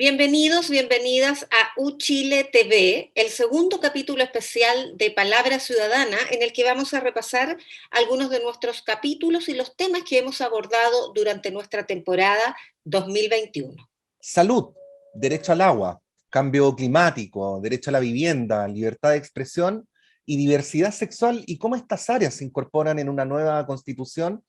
Bienvenidos, bienvenidas a UChile TV, el segundo capítulo especial de Palabra Ciudadana, en el que vamos a repasar algunos de nuestros capítulos y los temas que hemos abordado durante nuestra temporada 2021. Salud, derecho al agua, cambio climático, derecho a la vivienda, libertad de expresión y diversidad sexual, y cómo estas áreas se incorporan en una nueva constitución,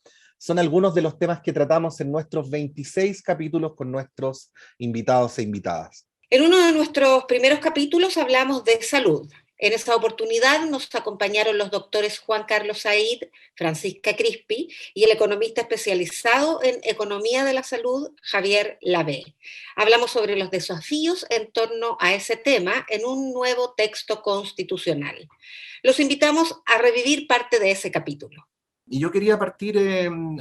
son algunos de los temas que tratamos en nuestros 26 capítulos con nuestros invitados e invitadas. En uno de nuestros primeros capítulos hablamos de salud. En esa oportunidad nos acompañaron los doctores Juan Carlos Said, Francisca Crispi y el economista especializado en economía de la salud, Javier Labé. Hablamos sobre los desafíos en torno a ese tema en un nuevo texto constitucional. Los invitamos a revivir parte de ese capítulo. Y yo quería partir,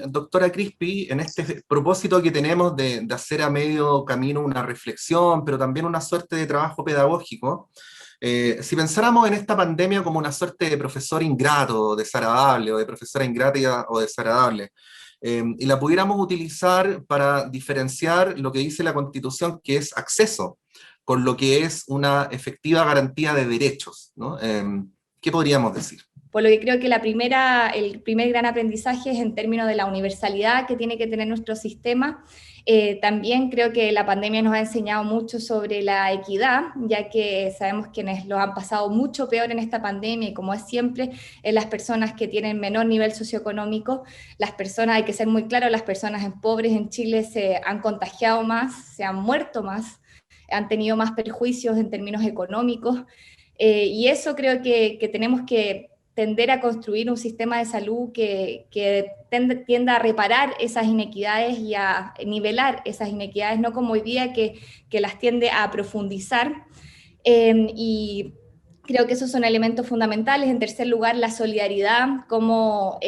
doctora Crispi, en este propósito que tenemos de hacer a medio camino una reflexión, pero también una suerte de trabajo pedagógico. Si pensáramos en esta pandemia como una suerte de profesor ingrato, desagradable, o de profesora ingrata o desagradable, y la pudiéramos utilizar para diferenciar lo que dice la Constitución, que es acceso, con lo que es una efectiva garantía de derechos, ¿no? ¿Qué podríamos decir? Por lo que creo que el primer gran aprendizaje es en términos de la universalidad que tiene que tener nuestro sistema. También creo que la pandemia nos ha enseñado mucho sobre la equidad, ya que sabemos quienes lo han pasado mucho peor en esta pandemia, y como es siempre, en las personas que tienen menor nivel socioeconómico. Las personas, hay que ser muy claro, las personas pobres en Chile se han contagiado más, se han muerto más, han tenido más perjuicios en términos económicos, y eso creo que tenemos que tender a construir un sistema de salud que tienda a reparar esas inequidades y a nivelar esas inequidades, no como hoy día que las tiende a profundizar. Y creo que esos son elementos fundamentales. En tercer lugar, la solidaridad, como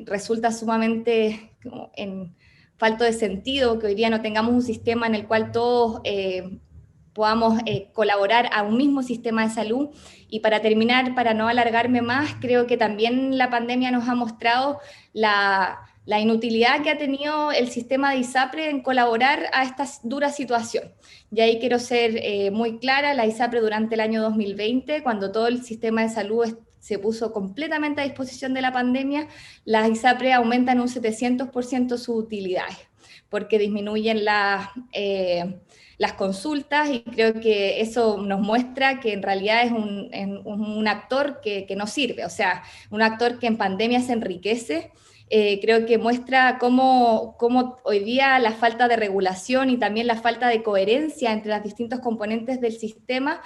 resulta sumamente falto de sentido que hoy día no tengamos un sistema en el cual todos podamos colaborar a un mismo sistema de salud. Y para terminar, para no alargarme más, creo que también la pandemia nos ha mostrado la inutilidad que ha tenido el sistema de ISAPRE en colaborar a esta dura situación. Y ahí quiero ser muy clara, la ISAPRE durante el año 2020, cuando todo el sistema de salud se puso completamente a disposición de la pandemia, las ISAPRE aumentan un 700% sus utilidades, porque disminuyen las consultas, y creo que eso nos muestra que en realidad es un actor que no sirve, o sea, un actor que en pandemia se enriquece. Creo que muestra cómo hoy día la falta de regulación y también la falta de coherencia entre los distintos componentes del sistema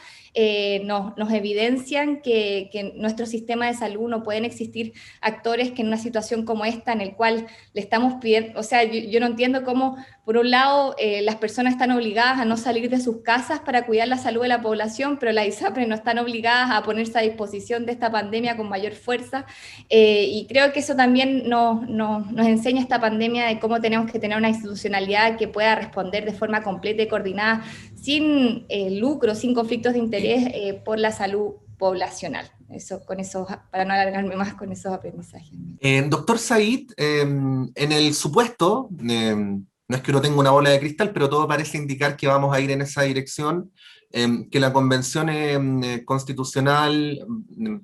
nos evidencian que en nuestro sistema de salud no pueden existir actores que en una situación como esta, en el cual le estamos pidiendo, o sea, yo no entiendo cómo, por un lado, las personas están obligadas a no salir de sus casas para cuidar la salud de la población, pero las ISAPRE no están obligadas a ponerse a disposición de esta pandemia con mayor fuerza, y creo que eso también nos enseña esta pandemia de cómo tenemos que tener una institucionalidad que pueda responder de forma completa y coordinada, sin lucro, sin conflictos de interés, por la salud poblacional. Con eso, para no alargarme más con esos aprendizajes. Doctor Said, en el supuesto, no es que uno tenga una bola de cristal, pero todo parece indicar que vamos a ir en esa dirección, que la Convención Constitucional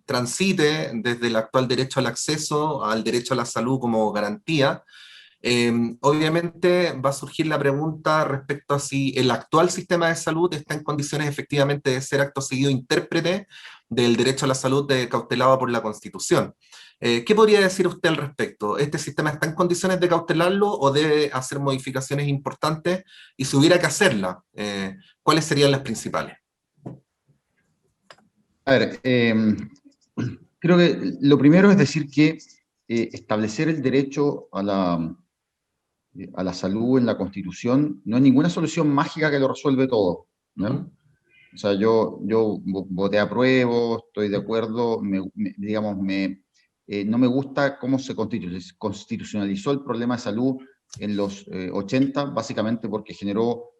transite desde el actual derecho al acceso al derecho a la salud como garantía. Obviamente va a surgir la pregunta respecto a si el actual sistema de salud está en condiciones efectivamente de ser acto seguido intérprete del derecho a la salud cautelado por la Constitución. ¿Qué podría decir usted al respecto? ¿Este sistema está en condiciones de cautelarlo o debe hacer modificaciones importantes? Y si hubiera que hacerla, ¿cuáles serían las principales? A ver, creo que lo primero es decir que establecer el derecho a la salud en la Constitución no es ninguna solución mágica que lo resuelve todo, ¿no? O sea, yo voté apruebo, estoy de acuerdo, no me gusta cómo se constitucionalizó el problema de salud en los 80, básicamente porque generó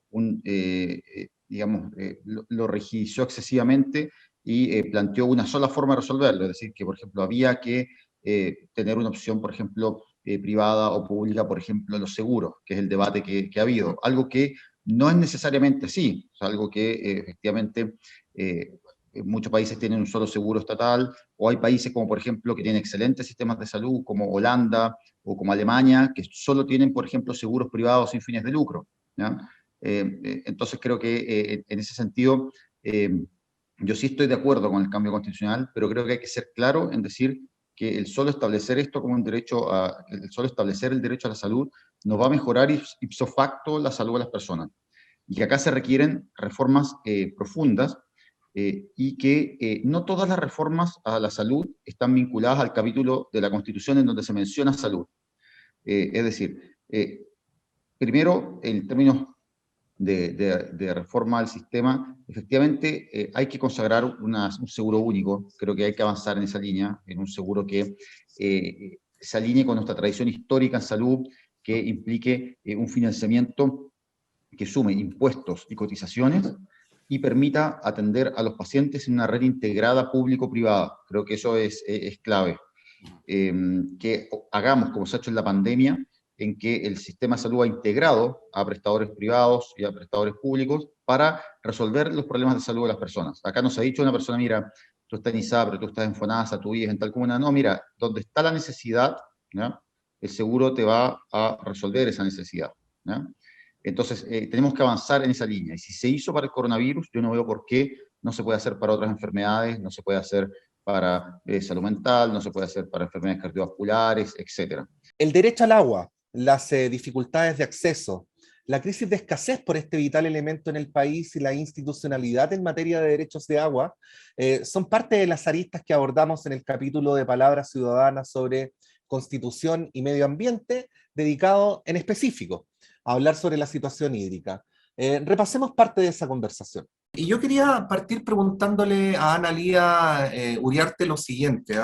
lo rigidizó excesivamente y planteó una sola forma de resolverlo, es decir, que por ejemplo había que tener una opción, por ejemplo, privada o pública, por ejemplo, en los seguros, que es el debate que ha habido, algo que No es necesariamente así, es algo que efectivamente muchos países tienen un solo seguro estatal, o hay países como por ejemplo que tienen excelentes sistemas de salud, como Holanda o como Alemania, que solo tienen por ejemplo seguros privados sin fines de lucro, ¿ya? Entonces creo que en ese sentido yo sí estoy de acuerdo con el cambio constitucional, pero creo que hay que ser claro en decir que el solo establecer esto como un derecho el solo establecer el derecho a la salud no va a mejorar ipso facto la salud de las personas. Y que acá se requieren reformas profundas y que no todas las reformas a la salud están vinculadas al capítulo de la Constitución en donde se menciona salud. Es decir, primero, en términos de reforma al sistema, efectivamente hay que consagrar un seguro único. Creo que hay que avanzar en esa línea, en un seguro que se alinee con nuestra tradición histórica en salud, que implique un financiamiento que sume impuestos y cotizaciones y permita atender a los pacientes en una red integrada público-privada. Creo que eso es clave. Que hagamos, como se ha hecho en la pandemia, en que el sistema de salud ha integrado a prestadores privados y a prestadores públicos para resolver los problemas de salud de las personas. Acá nos ha dicho una persona, mira, tú estás en ISAPRE, tú estás en FONASA, tú vives en tal comuna. No, mira, donde está la necesidad, ¿ya?, el seguro te va a resolver esa necesidad, ¿ya? Entonces, tenemos que avanzar en esa línea. Y si se hizo para el coronavirus, yo no veo por qué no se puede hacer para otras enfermedades, no se puede hacer para salud mental, no se puede hacer para enfermedades cardiovasculares, etc. El derecho al agua, las dificultades de acceso, la crisis de escasez por este vital elemento en el país y la institucionalidad en materia de derechos de agua son parte de las aristas que abordamos en el capítulo de Palabras Ciudadanas sobre Constitución y Medio Ambiente, dedicado en específico a hablar sobre la situación hídrica. Repasemos parte de esa conversación. Y yo quería partir preguntándole a Ana Lía Uriarte lo siguiente.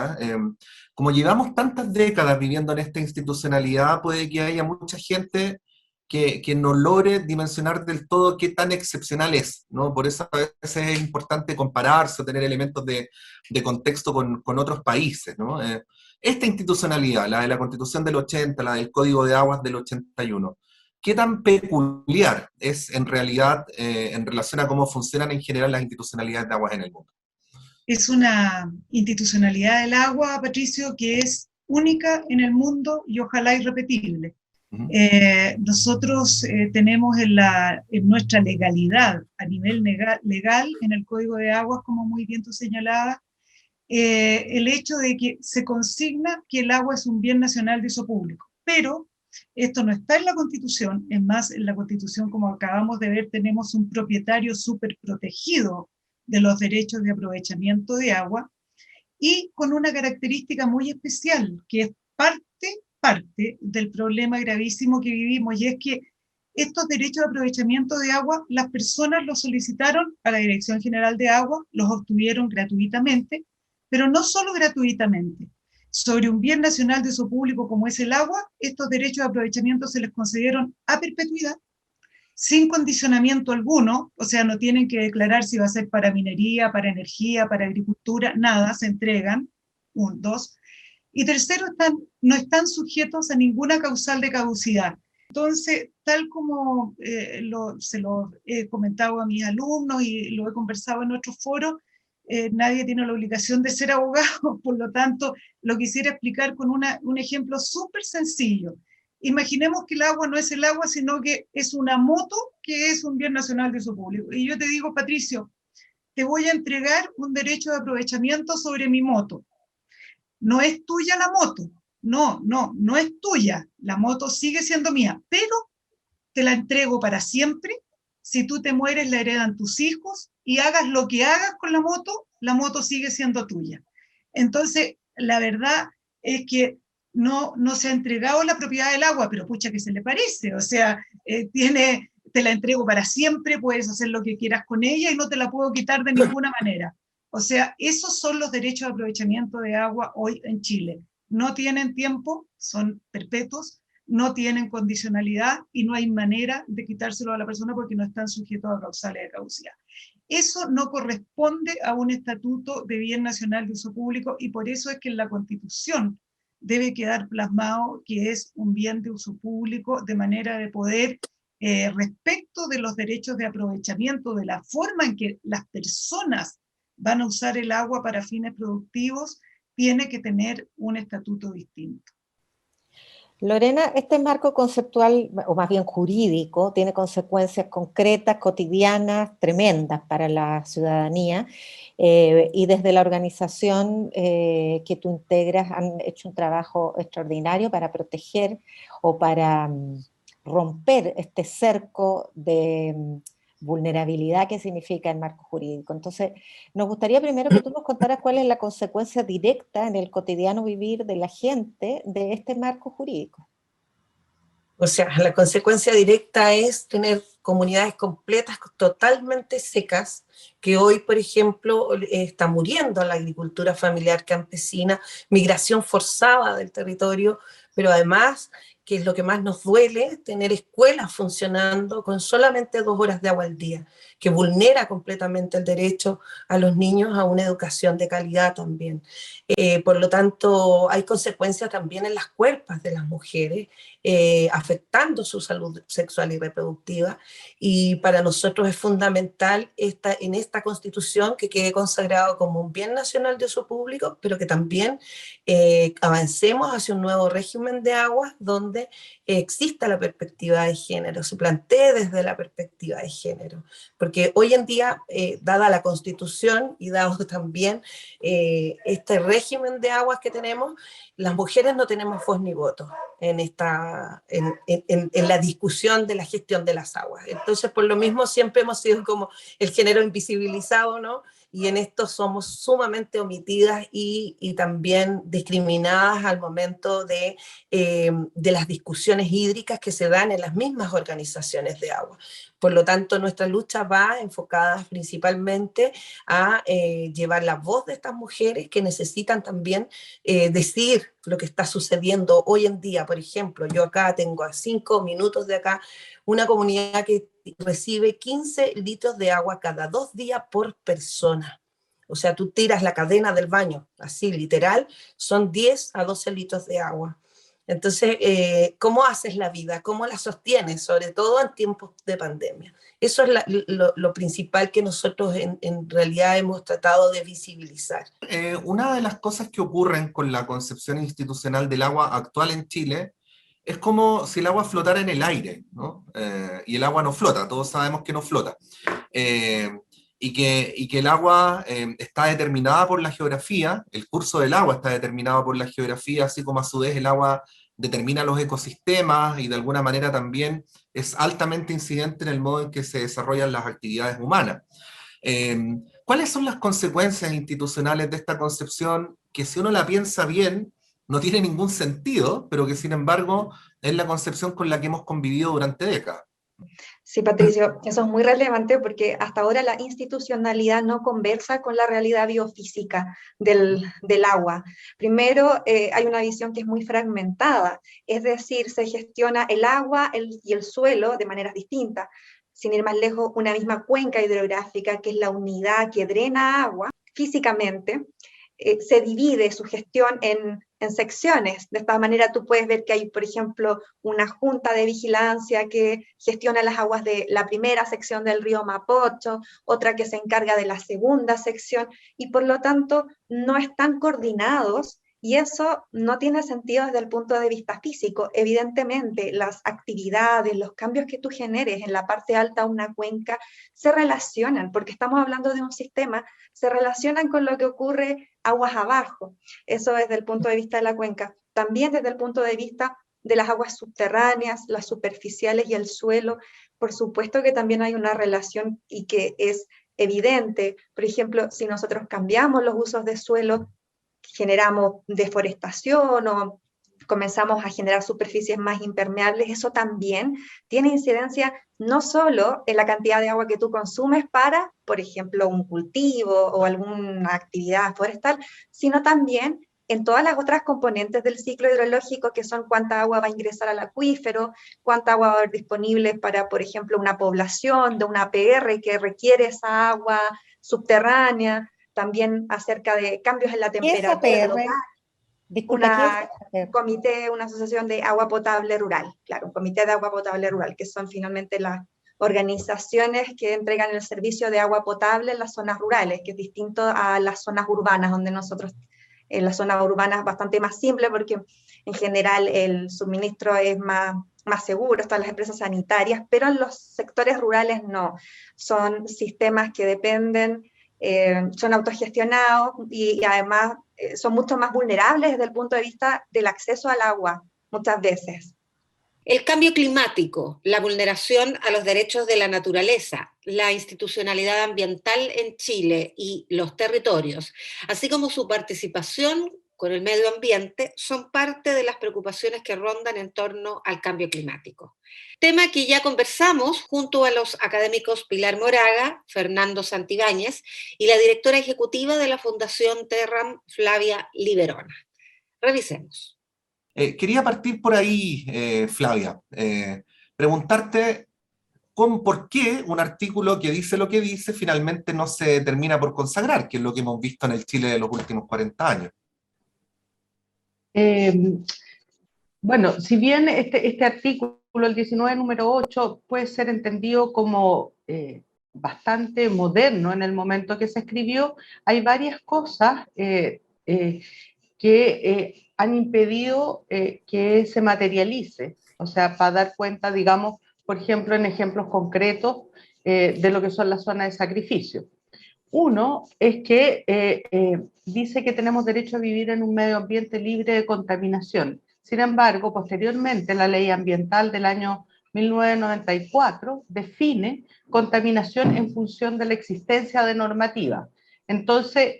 Como llevamos tantas décadas viviendo en esta institucionalidad, puede que haya mucha gente que no logre dimensionar del todo qué tan excepcional es, ¿no? Por eso a veces es importante compararse o tener elementos de contexto con otros países, ¿no? Esta institucionalidad, la de la Constitución del 80, la del Código de Aguas del 81, ¿qué tan peculiar es en realidad en relación a cómo funcionan en general las institucionalidades de aguas en el mundo? Es una institucionalidad del agua, Patricio, que es única en el mundo y ojalá irrepetible. Nosotros tenemos en nuestra legalidad, a nivel legal, en el Código de Aguas, como muy bien tú señalabas, el hecho de que se consigna que el agua es un bien nacional de uso público. Pero esto no está en la Constitución, es más, en la Constitución, como acabamos de ver, tenemos un propietario súper protegido de los derechos de aprovechamiento de agua, y con una característica muy especial, que es parte del problema gravísimo que vivimos, y es que estos derechos de aprovechamiento de agua, las personas los solicitaron a la Dirección General de Agua, los obtuvieron gratuitamente, pero no solo gratuitamente. Sobre un bien nacional de uso público como es el agua, estos derechos de aprovechamiento se les concedieron a perpetuidad, sin condicionamiento alguno, o sea, no tienen que declarar si va a ser para minería, para energía, para agricultura, nada, se entregan, dos. Y tercero, no están sujetos a ninguna causal de caducidad. Entonces, tal como se lo he comentado a mis alumnos y lo he conversado en otros foros, nadie tiene la obligación de ser abogado, por lo tanto, lo quisiera explicar con un ejemplo súper sencillo. Imaginemos que el agua no es el agua, sino que es una moto que es un bien nacional de uso público. Y yo te digo, Patricio, te voy a entregar un derecho de aprovechamiento sobre mi moto. No es tuya la moto, no es tuya, la moto sigue siendo mía, pero te la entrego para siempre. Si tú te mueres, la heredan tus hijos, y hagas lo que hagas con la moto sigue siendo tuya. Entonces, la verdad es que no se ha entregado la propiedad del agua, pero pucha que se le parece, o sea, te la entrego para siempre, puedes hacer lo que quieras con ella y no te la puedo quitar de ninguna manera. O sea, esos son los derechos de aprovechamiento de agua hoy en Chile. No tienen tiempo, son perpetuos, no tienen condicionalidad y no hay manera de quitárselo a la persona porque no están sujetos a causales de caducidad. Eso no corresponde a un estatuto de bien nacional de uso público, y por eso es que en la Constitución debe quedar plasmado que es un bien de uso público, de manera de poder respecto de los derechos de aprovechamiento, de la forma en que las personas van a usar el agua para fines productivos, tiene que tener un estatuto distinto. Lorena, este marco conceptual, o más bien jurídico, tiene consecuencias concretas, cotidianas, tremendas para la ciudadanía, y desde la organización que tú integras han hecho un trabajo extraordinario para proteger o para romper este cerco de vulnerabilidad que significa el marco jurídico. Entonces, nos gustaría primero que tú nos contaras cuál es la consecuencia directa en el cotidiano vivir de la gente de este marco jurídico. O sea, la consecuencia directa es tener comunidades completas, totalmente secas, que hoy, por ejemplo, está muriendo la agricultura familiar campesina, migración forzada del territorio, pero además, que es lo que más nos duele, tener escuelas funcionando con solamente 2 horas de agua al día, que vulnera completamente el derecho a los niños a una educación de calidad también. Por lo tanto, hay consecuencias también en las cuerpos de las mujeres, afectando su salud sexual y reproductiva, y para nosotros es fundamental en esta Constitución que quede consagrado como un bien nacional de uso público, pero que también avancemos hacia un nuevo régimen de aguas donde exista la perspectiva de género, se plantee desde la perspectiva de género, porque hoy en día, dada la Constitución y dado también este régimen de aguas que tenemos, las mujeres no tenemos voz ni voto en la discusión de la gestión de las aguas. Entonces, por lo mismo, siempre hemos sido como el género invisibilizado, ¿no? Y en esto somos sumamente omitidas y también discriminadas al momento de las discusiones hídricas que se dan en las mismas organizaciones de agua. Por lo tanto, nuestra lucha va enfocada principalmente a llevar la voz de estas mujeres que necesitan también decir lo que está sucediendo hoy en día. Por ejemplo, yo acá tengo a 5 minutos de acá una comunidad que recibe 15 litros de agua cada 2 días por persona. O sea, tú tiras la cadena del baño, así literal, son 10 a 12 litros de agua. Entonces, ¿cómo haces la vida? ¿Cómo la sostienes? Sobre todo en tiempos de pandemia. Eso es lo principal que nosotros en realidad hemos tratado de visibilizar. Una de las cosas que ocurren con la concepción institucional del agua actual en Chile es como si el agua flotara en el aire, ¿no? Y el agua no flota, todos sabemos que no flota. Y que el agua está determinada por la geografía, el curso del agua está determinado por la geografía, así como a su vez el agua determina los ecosistemas y de alguna manera también es altamente incidente en el modo en que se desarrollan las actividades humanas. ¿Cuáles son las consecuencias institucionales de esta concepción que, si uno la piensa bien, no tiene ningún sentido, pero que sin embargo es la concepción con la que hemos convivido durante décadas? Sí, Patricio, eso es muy relevante porque hasta ahora la institucionalidad no conversa con la realidad biofísica del agua. Primero, hay una visión que es muy fragmentada, es decir, se gestiona el agua y el suelo de maneras distintas. Sin ir más lejos, una misma cuenca hidrográfica, que es la unidad que drena agua físicamente, se divide su gestión en secciones. De esta manera tú puedes ver que hay, por ejemplo, una junta de vigilancia que gestiona las aguas de la primera sección del río Mapocho, otra que se encarga de la segunda sección, y por lo tanto no están coordinados, y eso no tiene sentido desde el punto de vista físico. Evidentemente, las actividades, los cambios que tú generes en la parte alta de una cuenca se relacionan, porque estamos hablando de un sistema, se relacionan con lo que ocurre aguas abajo. Eso desde el punto de vista de la cuenca. También desde el punto de vista de las aguas subterráneas, las superficiales y el suelo, por supuesto que también hay una relación y que es evidente. Por ejemplo, si nosotros cambiamos los usos de suelo, generamos deforestación o comenzamos a generar superficies más impermeables, eso también tiene incidencia no solo en la cantidad de agua que tú consumes para, por ejemplo, un cultivo o alguna actividad forestal, sino también en todas las otras componentes del ciclo hidrológico, que son cuánta agua va a ingresar al acuífero, cuánta agua va a haber disponible para, por ejemplo, una población de una APR que requiere esa agua subterránea, también acerca de cambios en la temperatura local. Disculpa, ¿qué es? Comité, una asociación de agua potable rural, claro, un comité de agua potable rural, que son finalmente las organizaciones que entregan el servicio de agua potable en las zonas rurales, que es distinto a las zonas urbanas, donde nosotros, en las zonas urbanas es bastante más simple, porque en general el suministro es más seguro, están las empresas sanitarias, pero en los sectores rurales no, son sistemas que dependen, son autogestionados y además son mucho más vulnerables desde el punto de vista del acceso al agua, muchas veces. El cambio climático, la vulneración a los derechos de la naturaleza, la institucionalidad ambiental en Chile y los territorios, así como su participación con el medio ambiente, son parte de las preocupaciones que rondan en torno al cambio climático. Tema que ya conversamos junto a los académicos Pilar Moraga, Fernando Santibáñez y la directora ejecutiva de la Fundación Terram, Flavia Liberona. Revisemos. Quería partir por ahí, Flavia, preguntarte por qué un artículo que dice lo que dice finalmente no se termina por consagrar, que es lo que hemos visto en el Chile de los últimos 40 años. Bueno, si bien este artículo, el 19, número 8, puede ser entendido como bastante moderno en el momento que se escribió, hay varias cosas que han impedido que se materialice, o sea, para dar cuenta, digamos, por ejemplo, en ejemplos concretos de lo que son las zonas de sacrificio. Uno es que dice que tenemos derecho a vivir en un medio ambiente libre de contaminación. Sin embargo, posteriormente, la ley ambiental del año 1994 define contaminación en función de la existencia de normativa. Entonces,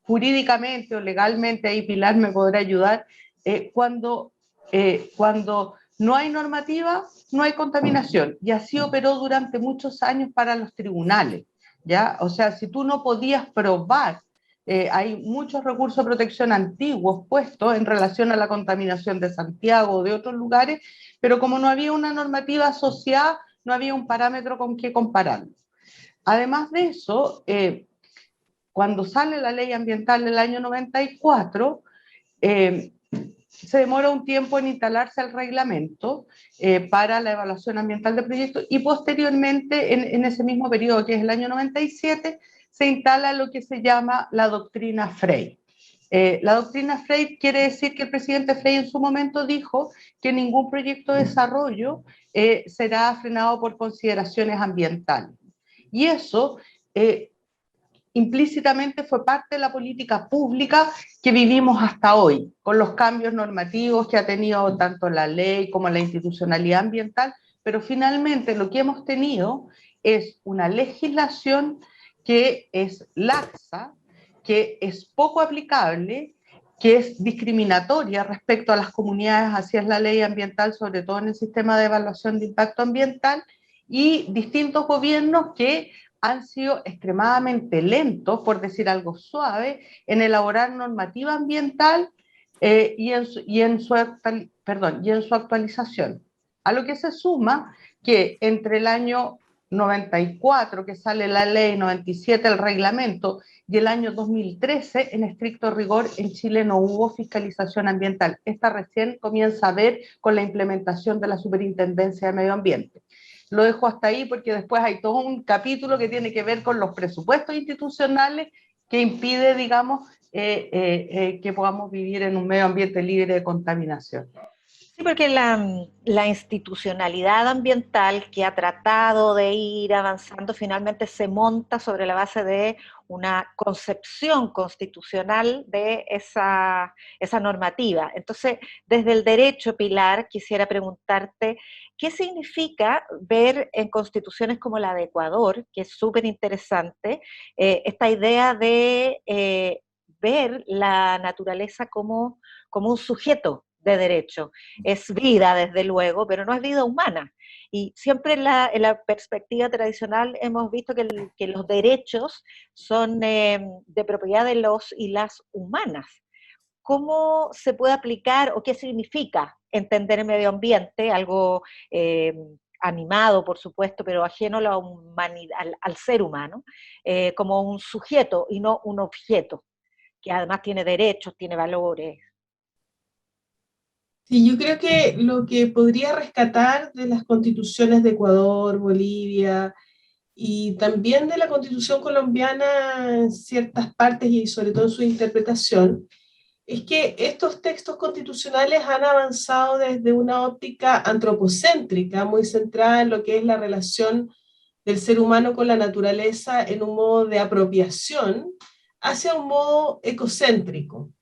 jurídicamente o legalmente, ahí Pilar me podrá ayudar, cuando no hay normativa, no hay contaminación. Y así operó durante muchos años para los tribunales, ¿ya? O sea, si tú no podías probar, hay muchos recursos de protección antiguos puestos en relación a la contaminación de Santiago o de otros lugares, pero como no había una normativa asociada, no había un parámetro con qué compararlo. Además de eso, cuando sale la ley ambiental del año 94, se demora un tiempo en instalarse el reglamento para la evaluación ambiental de proyectos y posteriormente, en ese mismo periodo, que es el año 97, se instala lo que se llama la doctrina Frey. La doctrina Frey quiere decir que el presidente Frey en su momento dijo que ningún proyecto de desarrollo será frenado por consideraciones ambientales. Y eso implícitamente fue parte de la política pública que vivimos hasta hoy, con los cambios normativos que ha tenido tanto la ley como la institucionalidad ambiental, pero finalmente lo que hemos tenido es una legislación que es laxa, que es poco aplicable, que es discriminatoria respecto a las comunidades, así es la ley ambiental, sobre todo en el sistema de evaluación de impacto ambiental, y distintos gobiernos que han sido extremadamente lentos, por decir algo suave, en elaborar normativa ambiental y en su actualización. A lo que se suma que entre el año 94, que sale la ley, 97, el reglamento, y el año 2013, en estricto rigor, en Chile no hubo fiscalización ambiental. Esta recién comienza a ver con la implementación de la Superintendencia de Medio Ambiente. Lo dejo hasta ahí porque después hay todo un capítulo que tiene que ver con los presupuestos institucionales que impide, digamos, que podamos vivir en un medio ambiente libre de contaminación. Sí, porque la institucionalidad ambiental que ha tratado de ir avanzando finalmente se monta sobre la base de una concepción constitucional de esa normativa. Entonces, desde el derecho, Pilar, quisiera preguntarte, ¿qué significa ver en constituciones como la de Ecuador, que es súper interesante, esta idea de ver la naturaleza como un sujeto de derecho? Es vida, desde luego, pero no es vida humana. Y siempre en la perspectiva tradicional hemos visto que los derechos son de propiedad de los y las humanas. ¿Cómo se puede aplicar o qué significa entender el medio ambiente, algo animado, por supuesto, pero ajeno a la humanidad, al ser humano, como un sujeto y no un objeto, que además tiene derechos, tiene valores? Sí, yo creo que lo que podría rescatar de las constituciones de Ecuador, Bolivia y también de la constitución colombiana en ciertas partes y sobre todo en su interpretación, es que estos textos constitucionales han avanzado desde una óptica antropocéntrica, muy centrada en lo que es la relación del ser humano con la naturaleza en un modo de apropiación hacia un modo ecocéntrico,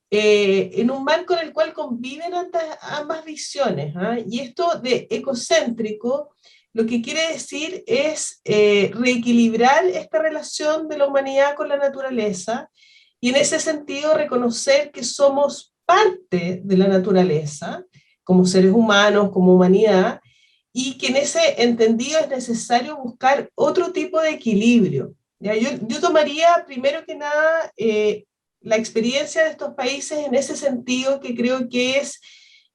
en un marco en el cual conviven ambas visiones, ¿ah? Y esto de ecocéntrico lo que quiere decir es reequilibrar esta relación de la humanidad con la naturaleza y en ese sentido reconocer que somos parte de la naturaleza como seres humanos, como humanidad, y que en ese entendido es necesario buscar otro tipo de equilibrio. ¿Ya? Yo tomaría primero que nada la experiencia de estos países en ese sentido, que creo que es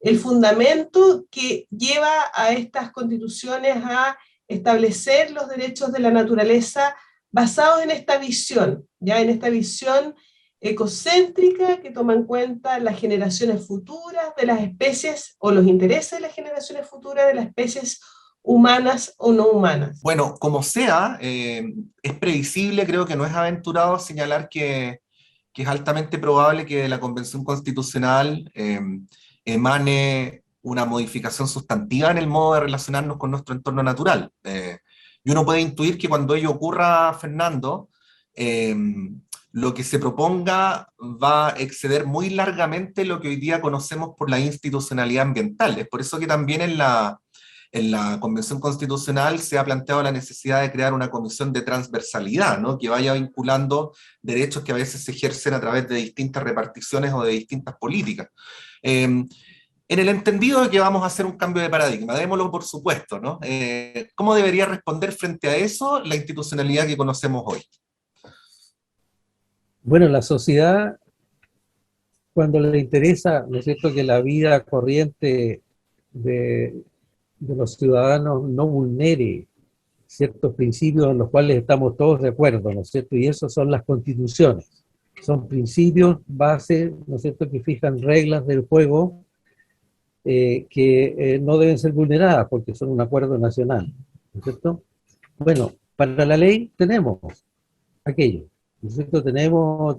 el fundamento que lleva a estas constituciones a establecer los derechos de la naturaleza basados en esta visión, ya en esta visión ecocéntrica que toma en cuenta las generaciones futuras de las especies o los intereses de las generaciones futuras de las especies humanas o no humanas. Bueno, como sea, es previsible, creo que no es aventurado señalar que es altamente probable que de la Convención Constitucional emane una modificación sustantiva en el modo de relacionarnos con nuestro entorno natural. Y uno puede intuir que cuando ello ocurra, Fernando, lo que se proponga va a exceder muy largamente lo que hoy día conocemos por la institucionalidad ambiental. Es por eso que también en la Convención Constitucional se ha planteado la necesidad de crear una comisión de transversalidad, ¿no? Que vaya vinculando derechos que a veces se ejercen a través de distintas reparticiones o de distintas políticas. En el entendido de que vamos a hacer un cambio de paradigma, démoslo por supuesto, ¿no? ¿Cómo debería responder frente a eso la institucionalidad que conocemos hoy? Bueno, la sociedad, cuando le interesa, ¿no es cierto?, que la vida corriente de los ciudadanos no vulnere ciertos principios en los cuales estamos todos de acuerdo, ¿no es cierto? Y esos son las constituciones. Son principios base, ¿no es cierto?, que fijan reglas del juego que no deben ser vulneradas porque son un acuerdo nacional, ¿no es cierto? Bueno, para la ley tenemos aquello, ¿no es cierto? Tenemos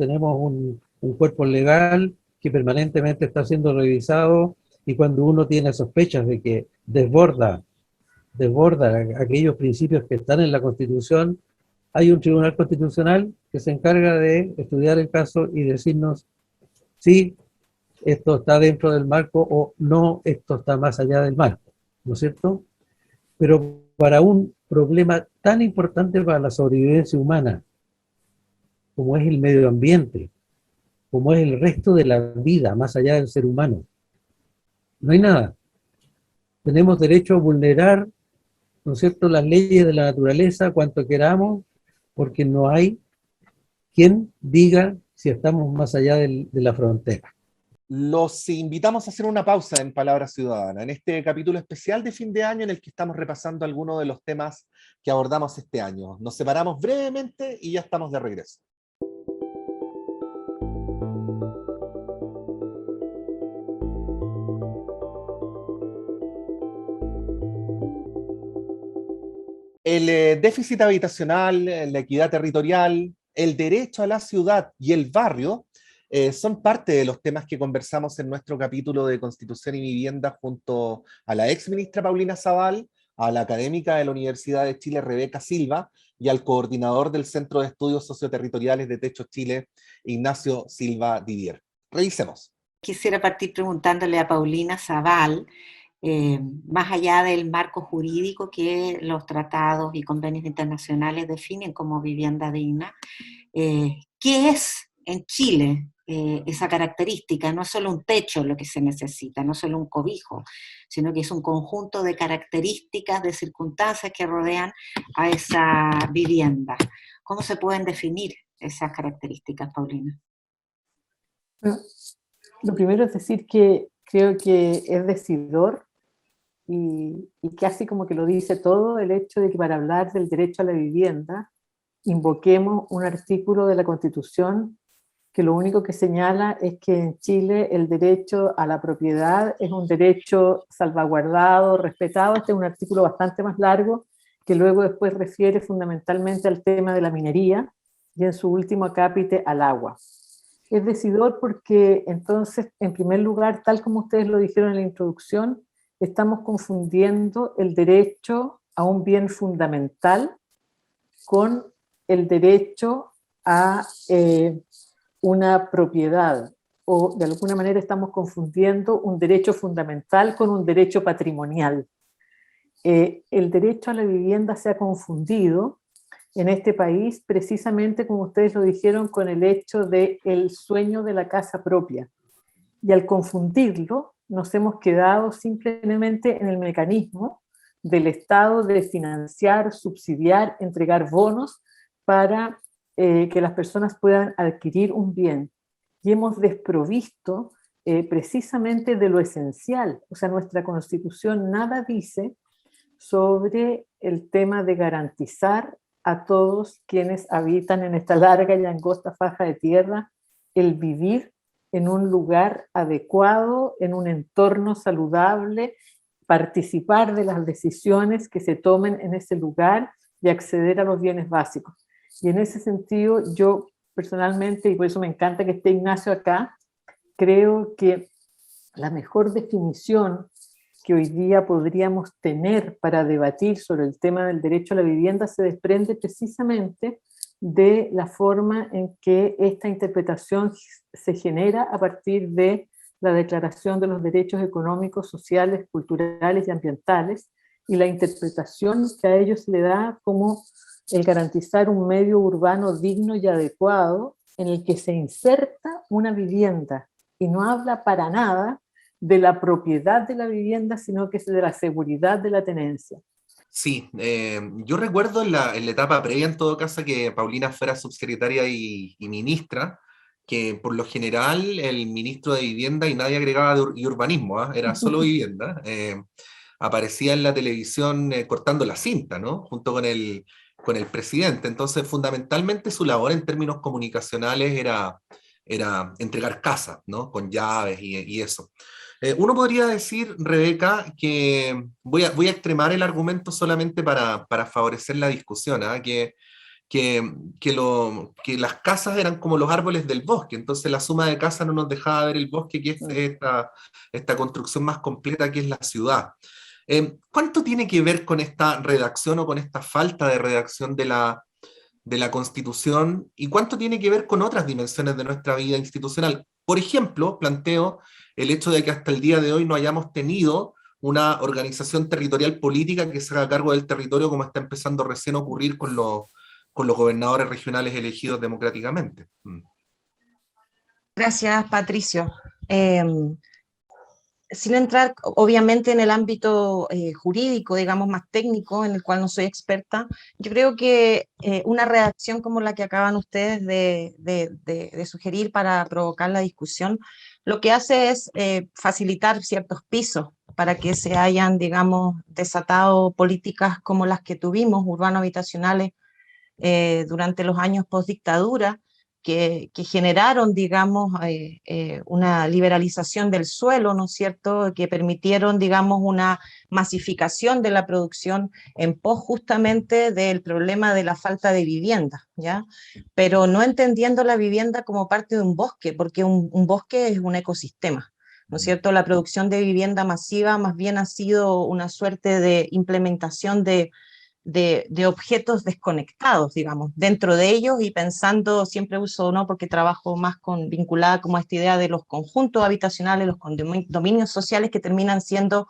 un cuerpo legal que permanentemente está siendo revisado y cuando uno tiene sospechas de que desborda aquellos principios que están en la Constitución, hay un tribunal constitucional que se encarga de estudiar el caso y decirnos si esto está dentro del marco o no, esto está más allá del marco, ¿no es cierto? Pero para un problema tan importante para la sobrevivencia humana, como es el medio ambiente, como es el resto de la vida, más allá del ser humano, no hay nada. Tenemos derecho a vulnerar, ¿no es cierto?, las leyes de la naturaleza cuanto queramos, porque no hay quien diga si estamos más allá de la frontera. Los invitamos a hacer una pausa en Palabra Ciudadana, en este capítulo especial de fin de año en el que estamos repasando algunos de los temas que abordamos este año. Nos separamos brevemente y ya estamos de regreso. El déficit habitacional, la equidad territorial, el derecho a la ciudad y el barrio son parte de los temas que conversamos en nuestro capítulo de Constitución y Vivienda junto a la ex ministra Paulina Zabal, a la académica de la Universidad de Chile Rebeca Silva y al coordinador del Centro de Estudios Socioterritoriales de Techo Chile, Ignacio Silva Didier. Revisemos. Quisiera partir preguntándole a Paulina Zabal, más allá del marco jurídico que los tratados y convenios internacionales definen como vivienda digna, ¿qué es en Chile esa característica? No es solo un techo lo que se necesita, no es solo un cobijo, sino que es un conjunto de características, de circunstancias que rodean a esa vivienda. ¿Cómo se pueden definir esas características, Paulina? Bueno, lo primero es decir que creo que es decidor y casi como que lo dice todo el hecho de que para hablar del derecho a la vivienda invoquemos un artículo de la Constitución que lo único que señala es que en Chile el derecho a la propiedad es un derecho salvaguardado, respetado. Este es un artículo bastante más largo, que luego después refiere fundamentalmente al tema de la minería, y en su último acápite al agua. Es decidor porque entonces, en primer lugar, tal como ustedes lo dijeron en la introducción, estamos confundiendo el derecho a un bien fundamental con el derecho a una propiedad, o de alguna manera estamos confundiendo un derecho fundamental con un derecho patrimonial. El derecho a la vivienda se ha confundido en este país, precisamente como ustedes lo dijeron, con el hecho del sueño de la casa propia. Y al confundirlo, nos hemos quedado simplemente en el mecanismo del Estado de financiar, subsidiar, entregar bonos para que las personas puedan adquirir un bien. Y hemos desprovisto precisamente de lo esencial. O sea, nuestra Constitución nada dice sobre el tema de garantizar a todos quienes habitan en esta larga y angosta faja de tierra el vivir en un lugar adecuado, en un entorno saludable, participar de las decisiones que se tomen en ese lugar y acceder a los bienes básicos. Y en ese sentido, yo personalmente, y por eso me encanta que esté Ignacio acá, creo que la mejor definición que hoy día podríamos tener para debatir sobre el tema del derecho a la vivienda se desprende precisamente de la forma en que esta interpretación se genera a partir de la Declaración de los Derechos Económicos, Sociales, Culturales y Ambientales, y la interpretación que a ellos se le da como el garantizar un medio urbano digno y adecuado en el que se inserta una vivienda, y no habla para nada de la propiedad de la vivienda, sino que es de la seguridad de la tenencia. Sí, yo recuerdo en la etapa previa, en todo caso, que Paulina fuera subsecretaria y ministra, que por lo general el ministro de Vivienda y nadie agregaba y urbanismo, ¿eh? Era solo vivienda, aparecía en la televisión cortando la cinta, ¿no? Junto con el presidente. Entonces, fundamentalmente su labor en términos comunicacionales era entregar casas, ¿no? Con llaves y eso. Uno podría decir, Rebeca, que voy a extremar el argumento solamente para favorecer la discusión, ¿eh? Que las casas eran como los árboles del bosque, entonces la suma de casas no nos dejaba ver el bosque, que es esta construcción más completa que es la ciudad. ¿Cuánto tiene que ver con esta redacción o con esta falta de redacción de la Constitución, y cuánto tiene que ver con otras dimensiones de nuestra vida institucional? Por ejemplo, planteo el hecho de que hasta el día de hoy no hayamos tenido una organización territorial política que se haga cargo del territorio, como está empezando recién a ocurrir con los gobernadores regionales elegidos democráticamente. Gracias, Patricio. Sin entrar, obviamente, en el ámbito jurídico, digamos, más técnico, en el cual no soy experta, yo creo que una redacción como la que acaban ustedes de sugerir para provocar la discusión, lo que hace es facilitar ciertos pisos para que se hayan, digamos, desatado políticas como las que tuvimos, urbano-habitacionales, durante los años post-dictadura, que generaron, digamos, una liberalización del suelo, ¿no es cierto?, que permitieron, digamos, una masificación de la producción en pos justamente del problema de la falta de vivienda, ¿ya? Pero no entendiendo la vivienda como parte de un bosque, porque un bosque es un ecosistema, ¿no es cierto? La producción de vivienda masiva más bien ha sido una suerte de implementación de objetos desconectados, digamos, dentro de ellos, y pensando, siempre uso, ¿no?, porque trabajo más vinculada como a esta idea de los conjuntos habitacionales, los condominios sociales, que terminan siendo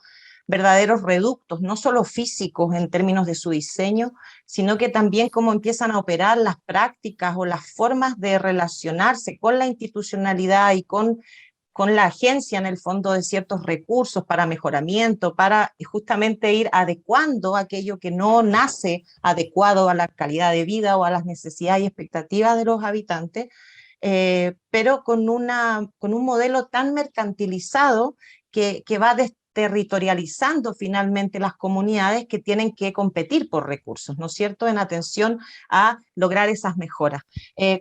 verdaderos reductos, no solo físicos en términos de su diseño, sino que también cómo empiezan a operar las prácticas o las formas de relacionarse con la institucionalidad y con la agencia, en el fondo, de ciertos recursos para mejoramiento, para justamente ir adecuando aquello que no nace adecuado a la calidad de vida o a las necesidades y expectativas de los habitantes, pero con un modelo tan mercantilizado que va territorializando finalmente las comunidades que tienen que competir por recursos, ¿no es cierto?, en atención a lograr esas mejoras.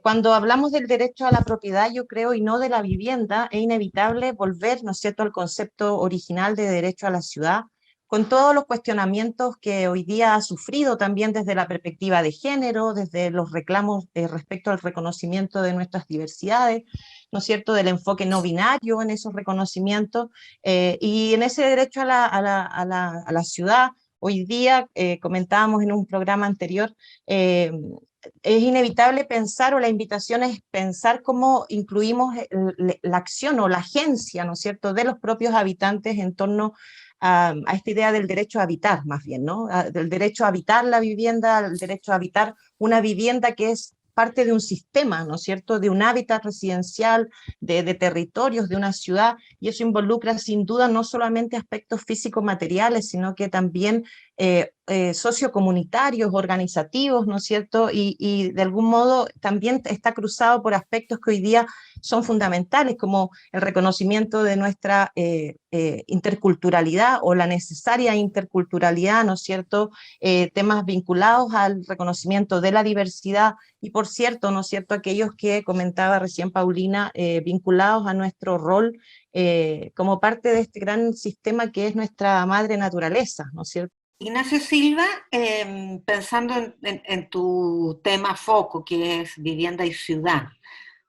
Cuando hablamos del derecho a la propiedad, yo creo, y no de la vivienda, es inevitable volver, ¿no es cierto?, al concepto original de derecho a la ciudad, con todos los cuestionamientos que hoy día ha sufrido también desde la perspectiva de género, desde los reclamos respecto al reconocimiento de nuestras diversidades, ¿no es cierto?, del enfoque no binario en esos reconocimientos, y en ese derecho a la ciudad, hoy día, comentábamos en un programa anterior, es inevitable pensar, o la invitación es pensar cómo incluimos la acción o la agencia, ¿no es cierto?, de los propios habitantes en torno a esta idea del derecho a habitar, más bien, ¿no? Del derecho a habitar la vivienda, el derecho a habitar una vivienda que es parte de un sistema, ¿no es cierto?, de un hábitat residencial, de territorios, de una ciudad, y eso involucra sin duda no solamente aspectos físicos materiales, sino que también sociocomunitarios, organizativos, ¿no es cierto?, y de algún modo también está cruzado por aspectos que hoy día son fundamentales, como el reconocimiento de nuestra interculturalidad o la necesaria interculturalidad, ¿no es cierto?, temas vinculados al reconocimiento de la diversidad, y por cierto, ¿no es cierto?, aquellos que comentaba recién Paulina, vinculados a nuestro rol como parte de este gran sistema que es nuestra madre naturaleza, ¿no es cierto? Ignacio Silva, pensando en tu tema foco, que es vivienda y ciudad,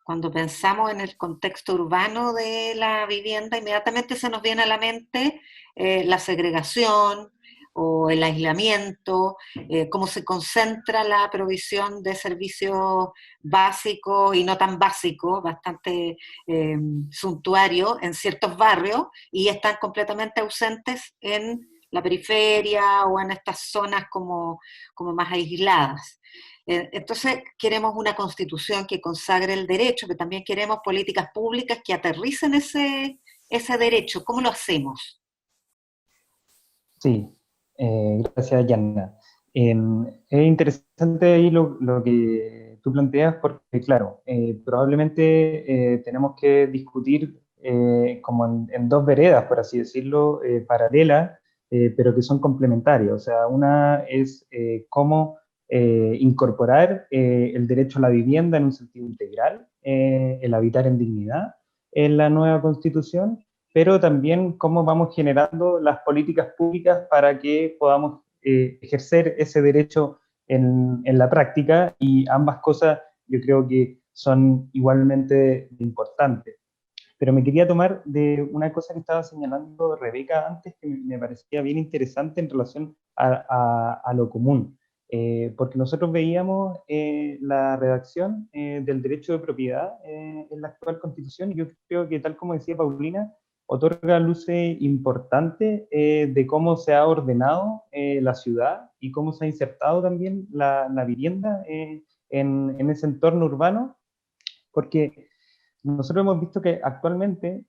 cuando pensamos en el contexto urbano de la vivienda, inmediatamente se nos viene a la mente la segregación o el aislamiento, cómo se concentra la provisión de servicios básicos y no tan básicos, bastante suntuarios en ciertos barrios, y están completamente ausentes en la periferia o en estas zonas como más aisladas. Entonces queremos una constitución que consagre el derecho, pero también queremos políticas públicas que aterricen ese derecho. ¿Cómo lo hacemos? Sí, gracias, Yanna. Es interesante ahí lo que tú planteas porque, claro, probablemente tenemos que discutir como en dos veredas, por así decirlo, paralelas, pero que son complementarias. O sea, una es cómo incorporar el derecho a la vivienda en un sentido integral, el habitar en dignidad en la nueva Constitución, pero también cómo vamos generando las políticas públicas para que podamos ejercer ese derecho en la práctica, y ambas cosas yo creo que son igualmente importantes. Pero me quería tomar de una cosa que estaba señalando Rebeca antes, que me parecía bien interesante en relación a lo común. Porque nosotros veíamos la redacción del derecho de propiedad en la actual Constitución, y yo creo que, tal como decía Paulina, otorga luces importantes de cómo se ha ordenado la ciudad y cómo se ha insertado también la vivienda en ese entorno urbano, porque nosotros hemos visto que actualmente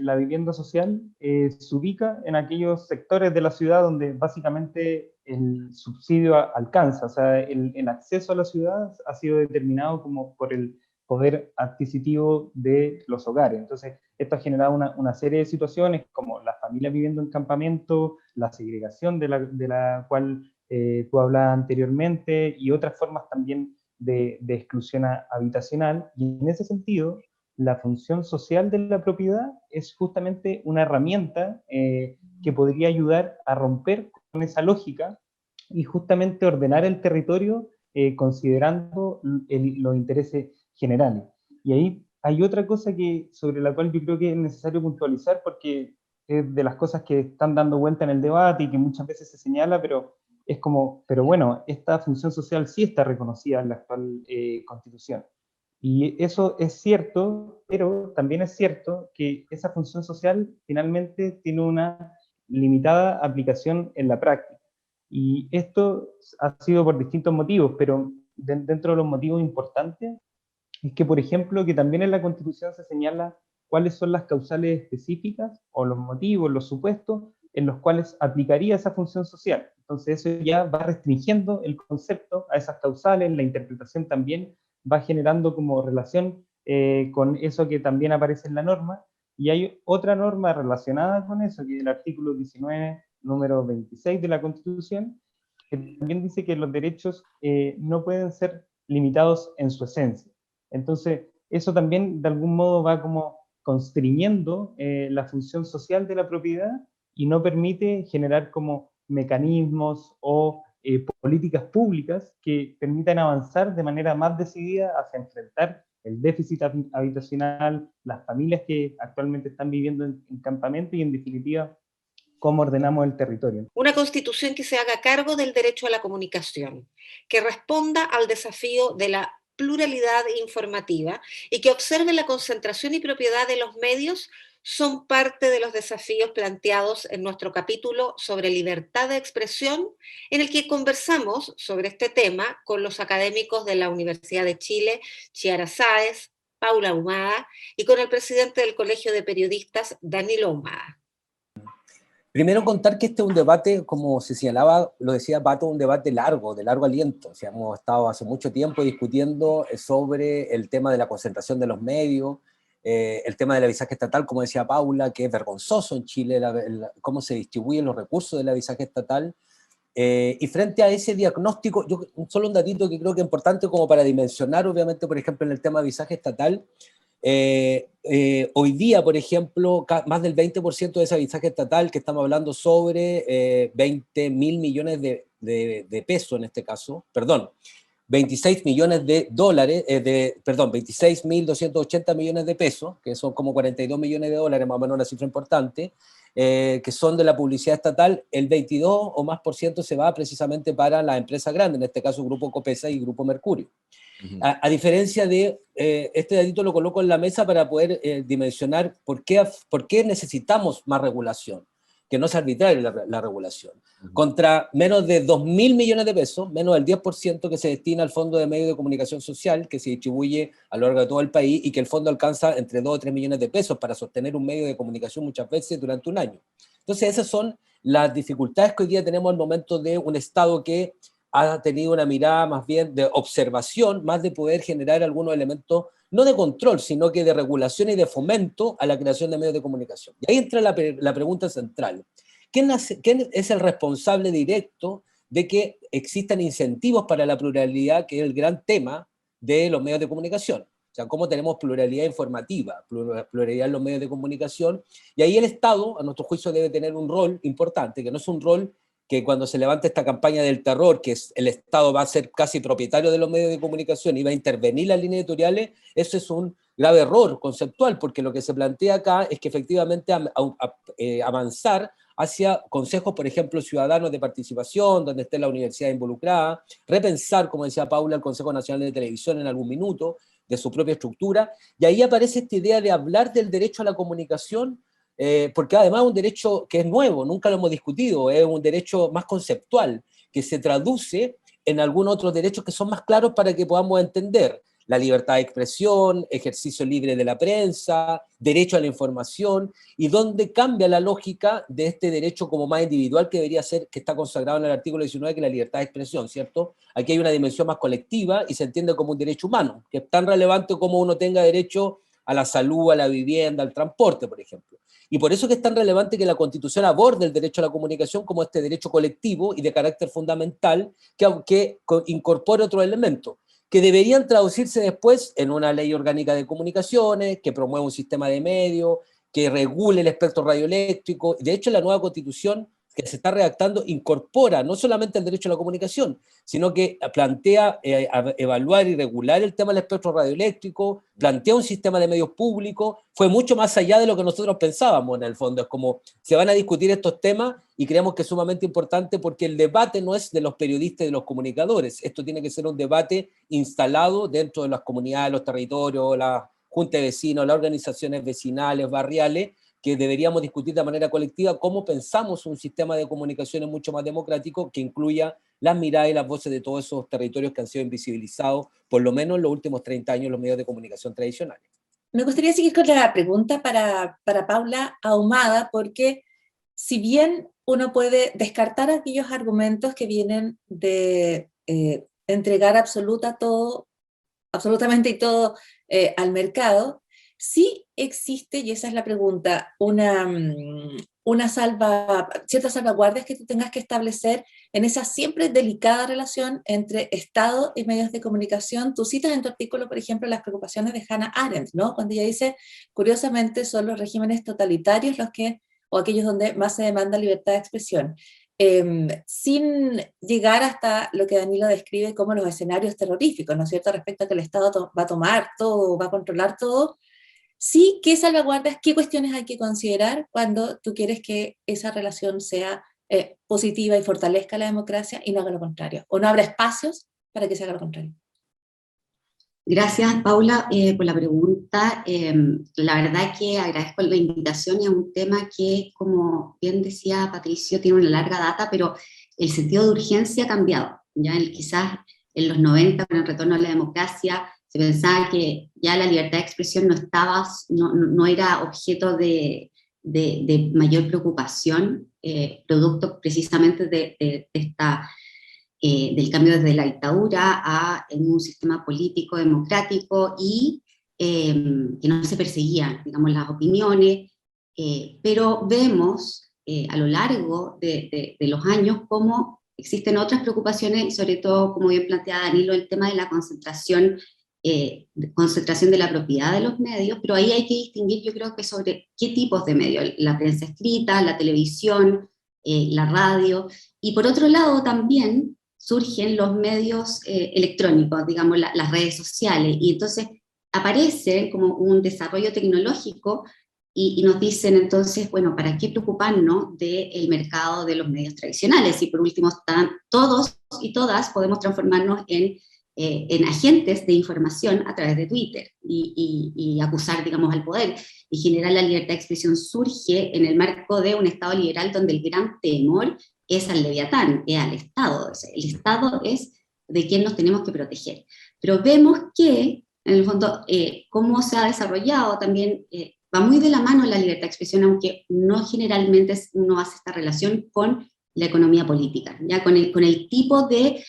la vivienda social se ubica en aquellos sectores de la ciudad donde básicamente el subsidio alcanza, o sea, el acceso a la ciudad ha sido determinado como por el poder adquisitivo de los hogares. Entonces, esto ha generado una serie de situaciones como las familias viviendo en campamento, la segregación de la cual tú hablabas anteriormente, y otras formas también de exclusión habitacional. Y en ese sentido, la función social de la propiedad es justamente una herramienta que podría ayudar a romper con esa lógica y justamente ordenar el territorio considerando los intereses generales. Y ahí hay otra cosa sobre la cual yo creo que es necesario puntualizar, porque es de las cosas que están dando vuelta en el debate y que muchas veces se señala, pero es como, pero bueno, esta función social sí está reconocida en la actual Constitución. Y eso es cierto, pero también es cierto que esa función social finalmente tiene una limitada aplicación en la práctica. Y esto ha sido por distintos motivos, pero dentro de los motivos importantes es que, por ejemplo, que también en la Constitución se señala cuáles son las causales específicas o los motivos, los supuestos en los cuales aplicaría esa función social. Entonces eso ya va restringiendo el concepto a esas causales, la interpretación también va generando como relación con eso que también aparece en la norma, Y hay otra norma relacionada con eso, que es el artículo 19, número 26 de la Constitución, que también dice que los derechos no pueden ser limitados en su esencia. Entonces, eso también de algún modo va como constriñendo la función social de la propiedad y no permite generar como mecanismos o políticas públicas que permitan avanzar de manera más decidida hacia enfrentar el déficit habitacional, las familias que actualmente están viviendo en campamento y, en definitiva, cómo ordenamos el territorio. Una constitución que se haga cargo del derecho a la comunicación, que responda al desafío de la pluralidad informativa y que observe la concentración y propiedad de los medios son parte de los desafíos planteados en nuestro capítulo sobre libertad de expresión, en el que conversamos sobre este tema con los académicos de la Universidad de Chile, Chiara Sáez, Paula Ahumada, y con el presidente del Colegio de Periodistas, Danilo Ahumada. Primero contar que este es un debate, como se señalaba, lo decía Pato, un debate largo, de largo aliento. O sea, hemos estado hace mucho tiempo discutiendo sobre el tema de la concentración de los medios, el tema del avisaje estatal, como decía Paula, que es vergonzoso en Chile cómo se distribuyen los recursos del avisaje estatal. Y frente a ese diagnóstico, solo un datito que creo que es importante como para dimensionar, obviamente, por ejemplo, en el tema de avisaje estatal. Hoy día, por ejemplo, más del 20% de ese avisaje estatal, que estamos hablando sobre 20.000 millones de pesos en este caso, perdón, 26 millones de dólares, 26.280 millones de pesos, que son como 42 millones de dólares, más o menos una cifra importante, que son de la publicidad estatal. El 22 o más % se va precisamente para las empresas grandes, en este caso Grupo Copesa y Grupo Mercurio. A diferencia de, este datito lo coloco en la mesa para poder dimensionar por qué necesitamos más regulación, que no es arbitraria la regulación. Contra menos de 2.000 millones de pesos, menos del 10% que se destina al Fondo de Medios de Comunicación Social, que se distribuye a lo largo de todo el país, y que el fondo alcanza entre 2 o 3 millones de pesos para sostener un medio de comunicación muchas veces durante un año. Entonces esas son las dificultades que hoy día tenemos al momento de un Estado que ha tenido una mirada más bien de observación, más de poder generar algunos elementos, no de control, sino que de regulación y de fomento a la creación de medios de comunicación. Y ahí entra la pregunta central. ¿Quién es el responsable directo de que existan incentivos para la pluralidad, que es el gran tema de los medios de comunicación? O sea, cómo tenemos pluralidad informativa, pluralidad en los medios de comunicación, y ahí el Estado, a nuestro juicio, debe tener un rol importante, que no es un rol que cuando se levanta esta campaña del terror, que el Estado va a ser casi propietario de los medios de comunicación y va a intervenir las líneas editoriales, eso es un grave error conceptual, porque lo que se plantea acá es que efectivamente avanzar hacia consejos, por ejemplo, ciudadanos de participación, donde esté la universidad involucrada, repensar, como decía Paula, el Consejo Nacional de Televisión en algún minuto, de su propia estructura, y ahí aparece esta idea de hablar del derecho a la comunicación, porque además es un derecho que es nuevo, nunca lo hemos discutido, es un derecho más conceptual, que se traduce en algunos otros derechos que son más claros para que podamos entender: la libertad de expresión, ejercicio libre de la prensa, derecho a la información, y donde cambia la lógica de este derecho como más individual, que debería ser, que está consagrado en el artículo 19, que es la libertad de expresión, ¿cierto? Aquí hay una dimensión más colectiva y se entiende como un derecho humano, que es tan relevante como uno tenga derecho a la salud, a la vivienda, al transporte, por ejemplo. Y por eso que es tan relevante que la Constitución aborde el derecho a la comunicación como este derecho colectivo y de carácter fundamental, que incorpore otros elementos, que deberían traducirse después en una ley orgánica de comunicaciones, que promueva un sistema de medios, que regule el espectro radioeléctrico. De hecho, la nueva Constitución que se está redactando incorpora no solamente el derecho a la comunicación, sino que plantea evaluar y regular el tema del espectro radioeléctrico, plantea un sistema de medios públicos. Fue mucho más allá de lo que nosotros pensábamos, en el fondo. Es como, se van a discutir estos temas y creemos que es sumamente importante, porque el debate no es de los periodistas y de los comunicadores. Esto tiene que ser un debate instalado dentro de las comunidades, los territorios, la junta de vecinos, las organizaciones vecinales, barriales, que deberíamos discutir de manera colectiva cómo pensamos un sistema de comunicaciones mucho más democrático, que incluya las miradas y las voces de todos esos territorios que han sido invisibilizados, por lo menos en los últimos 30 años, los medios de comunicación tradicionales. Me gustaría seguir con la pregunta para Paula Ahumada, porque si bien uno puede descartar aquellos argumentos que vienen de entregar absolutamente todo al mercado, Sí existe, y esa es la pregunta, ciertas salvaguardias que tú tengas que establecer en esa siempre delicada relación entre Estado y medios de comunicación. Tú citas en tu artículo, por ejemplo, las preocupaciones de Hannah Arendt, ¿no? Cuando ella dice, curiosamente, son los regímenes totalitarios o aquellos donde más se demanda libertad de expresión. Sin llegar hasta lo que Danilo describe como los escenarios terroríficos, ¿no es cierto?, respecto a que el Estado va a tomar todo, va a controlar todo. Sí, ¿qué salvaguardas, qué cuestiones hay que considerar cuando tú quieres que esa relación sea positiva y fortalezca la democracia y no haga lo contrario? ¿O no habrá espacios para que se haga lo contrario? Gracias, Paula, por la pregunta. La verdad que agradezco la invitación, y es un tema que, como bien decía Patricio, tiene una larga data, pero el sentido de urgencia ha cambiado. Ya quizás en los 90, con el retorno a la democracia, se pensaba que ya la libertad de expresión no era objeto de mayor preocupación, producto precisamente del cambio desde la dictadura a un sistema político democrático, y que no se perseguían, digamos, las opiniones, pero vemos a lo largo de los años cómo existen otras preocupaciones, y sobre todo, como bien planteaba Danilo, el tema de la concentración de la propiedad de los medios, pero ahí hay que distinguir, yo creo, que sobre qué tipos de medios: la prensa escrita, la televisión, la radio, y por otro lado también surgen los medios electrónicos, digamos, las redes sociales, y entonces aparece como un desarrollo tecnológico, y nos dicen entonces, bueno, ¿para qué preocuparnos del mercado de los medios tradicionales? Si por último todos y todas podemos transformarnos en agentes de información a través de Twitter y acusar, digamos, al poder. Y generar la libertad de expresión surge en el marco de un Estado liberal donde el gran temor es al leviatán, es al Estado. O sea, el Estado es de quien nos tenemos que proteger. Pero vemos que, en el fondo, cómo se ha desarrollado también, va muy de la mano la libertad de expresión, aunque no generalmente uno hace esta relación con la economía política, ya con el tipo de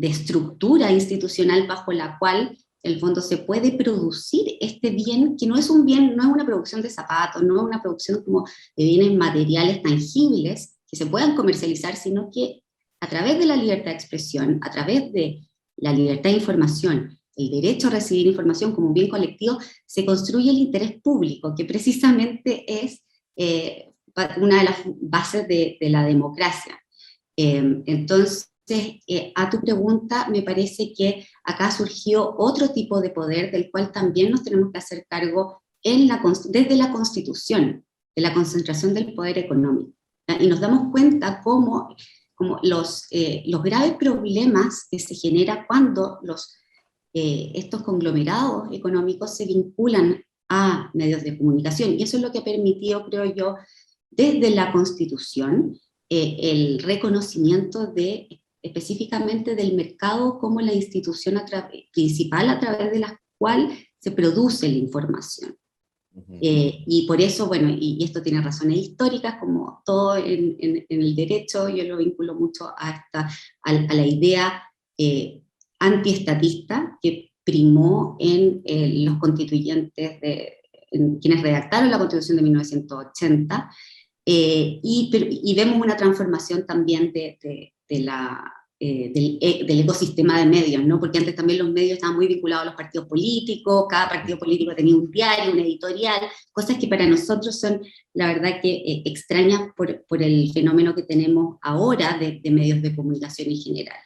estructura institucional bajo la cual el fondo se puede producir este bien, que no es un bien, no es una producción de zapatos, no es una producción como de bienes materiales tangibles que se puedan comercializar, sino que a través de la libertad de expresión, a través de la libertad de información, el derecho a recibir información como un bien colectivo, se construye el interés público, que precisamente es una de las bases de la democracia. Entonces, a tu pregunta, me parece que acá surgió otro tipo de poder del cual también nos tenemos que hacer cargo desde la Constitución, de la concentración del poder económico. Y nos damos cuenta cómo los graves problemas que se generan cuando estos conglomerados económicos se vinculan a medios de comunicación. Y eso es lo que ha permitido, creo yo, desde la Constitución, el reconocimiento específicamente del mercado como la institución principal a través de la cual se produce la información. Y por eso, bueno, y esto tiene razones históricas, como todo en el derecho, yo lo vinculo mucho a la idea antiestatista que primó en los constituyentes, en quienes redactaron la Constitución de 1980, y vemos una transformación también del ecosistema de medios, ¿no? Porque antes también los medios estaban muy vinculados a los partidos políticos, cada partido político tenía un diario, un editorial, cosas que para nosotros son, la verdad, que extrañas por el fenómeno que tenemos ahora de medios de comunicación en general.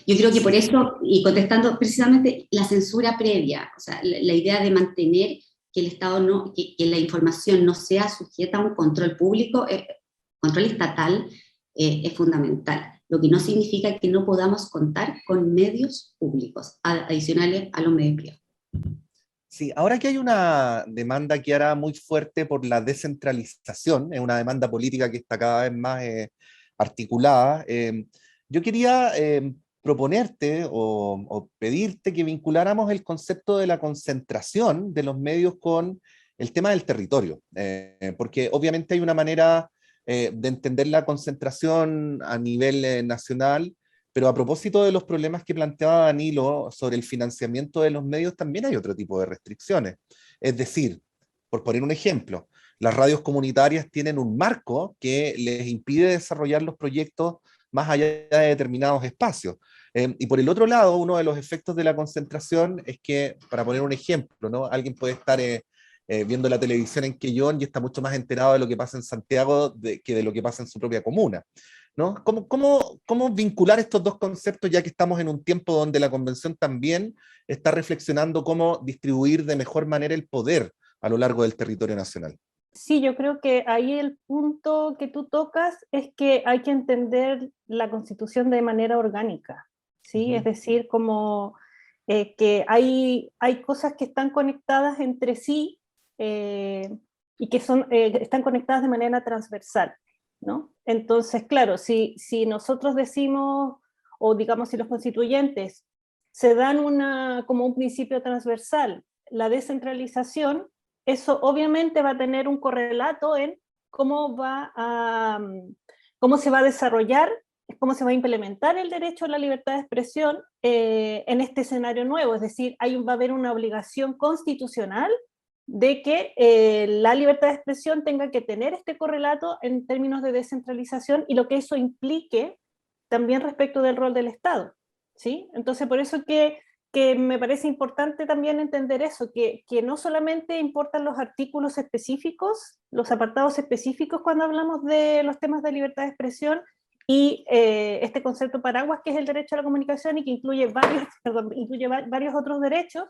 Yo creo que por eso, y contestando precisamente la censura previa, o sea, la idea de mantener que el Estado que la información no sea sujeta a un control público, control estatal, es fundamental. Lo que no significa que no podamos contar con medios públicos adicionales a los medios privados. Sí, ahora que hay una demanda que hará muy fuerte por la descentralización, es una demanda política que está cada vez más articulada, yo quería proponerte o pedirte que vinculáramos el concepto de la concentración de los medios con el tema del territorio, porque obviamente hay una manera de entender la concentración a nivel nacional, Pero a propósito de los problemas que planteaba Danilo sobre el financiamiento de los medios, también hay otro tipo de restricciones. Es decir, por poner un ejemplo, las radios comunitarias tienen un marco que les impide desarrollar los proyectos más allá de determinados espacios. Y por el otro lado, uno de los efectos de la concentración es que, para poner un ejemplo, ¿no? Alguien puede estar viendo la televisión en Quellón y está mucho más enterado de lo que pasa en Santiago que de lo que pasa en su propia comuna, ¿no? ¿Cómo vincular estos dos conceptos, ya que estamos en un tiempo donde la Convención también está reflexionando cómo distribuir de mejor manera el poder a lo largo del territorio nacional? Sí, yo creo que ahí el punto que tú tocas es que hay que entender la Constitución de manera orgánica, ¿sí? Es decir, como que hay cosas que están conectadas entre sí y que están conectadas de manera transversal, ¿no? Entonces, claro, si nosotros decimos, o digamos si los constituyentes se dan como un principio transversal, la descentralización, eso obviamente va a tener un correlato en cómo se va a desarrollar, cómo se va a implementar el derecho a la libertad de expresión en este escenario nuevo. Es decir, va a haber una obligación constitucional de que la libertad de expresión tenga que tener este correlato en términos de descentralización y lo que eso implique también respecto del rol del Estado, ¿sí? Entonces, por eso que me parece importante también entender eso, que no solamente importan los artículos específicos, los apartados específicos cuando hablamos de los temas de libertad de expresión y este concepto paraguas que es el derecho a la comunicación y que incluye varios otros derechos,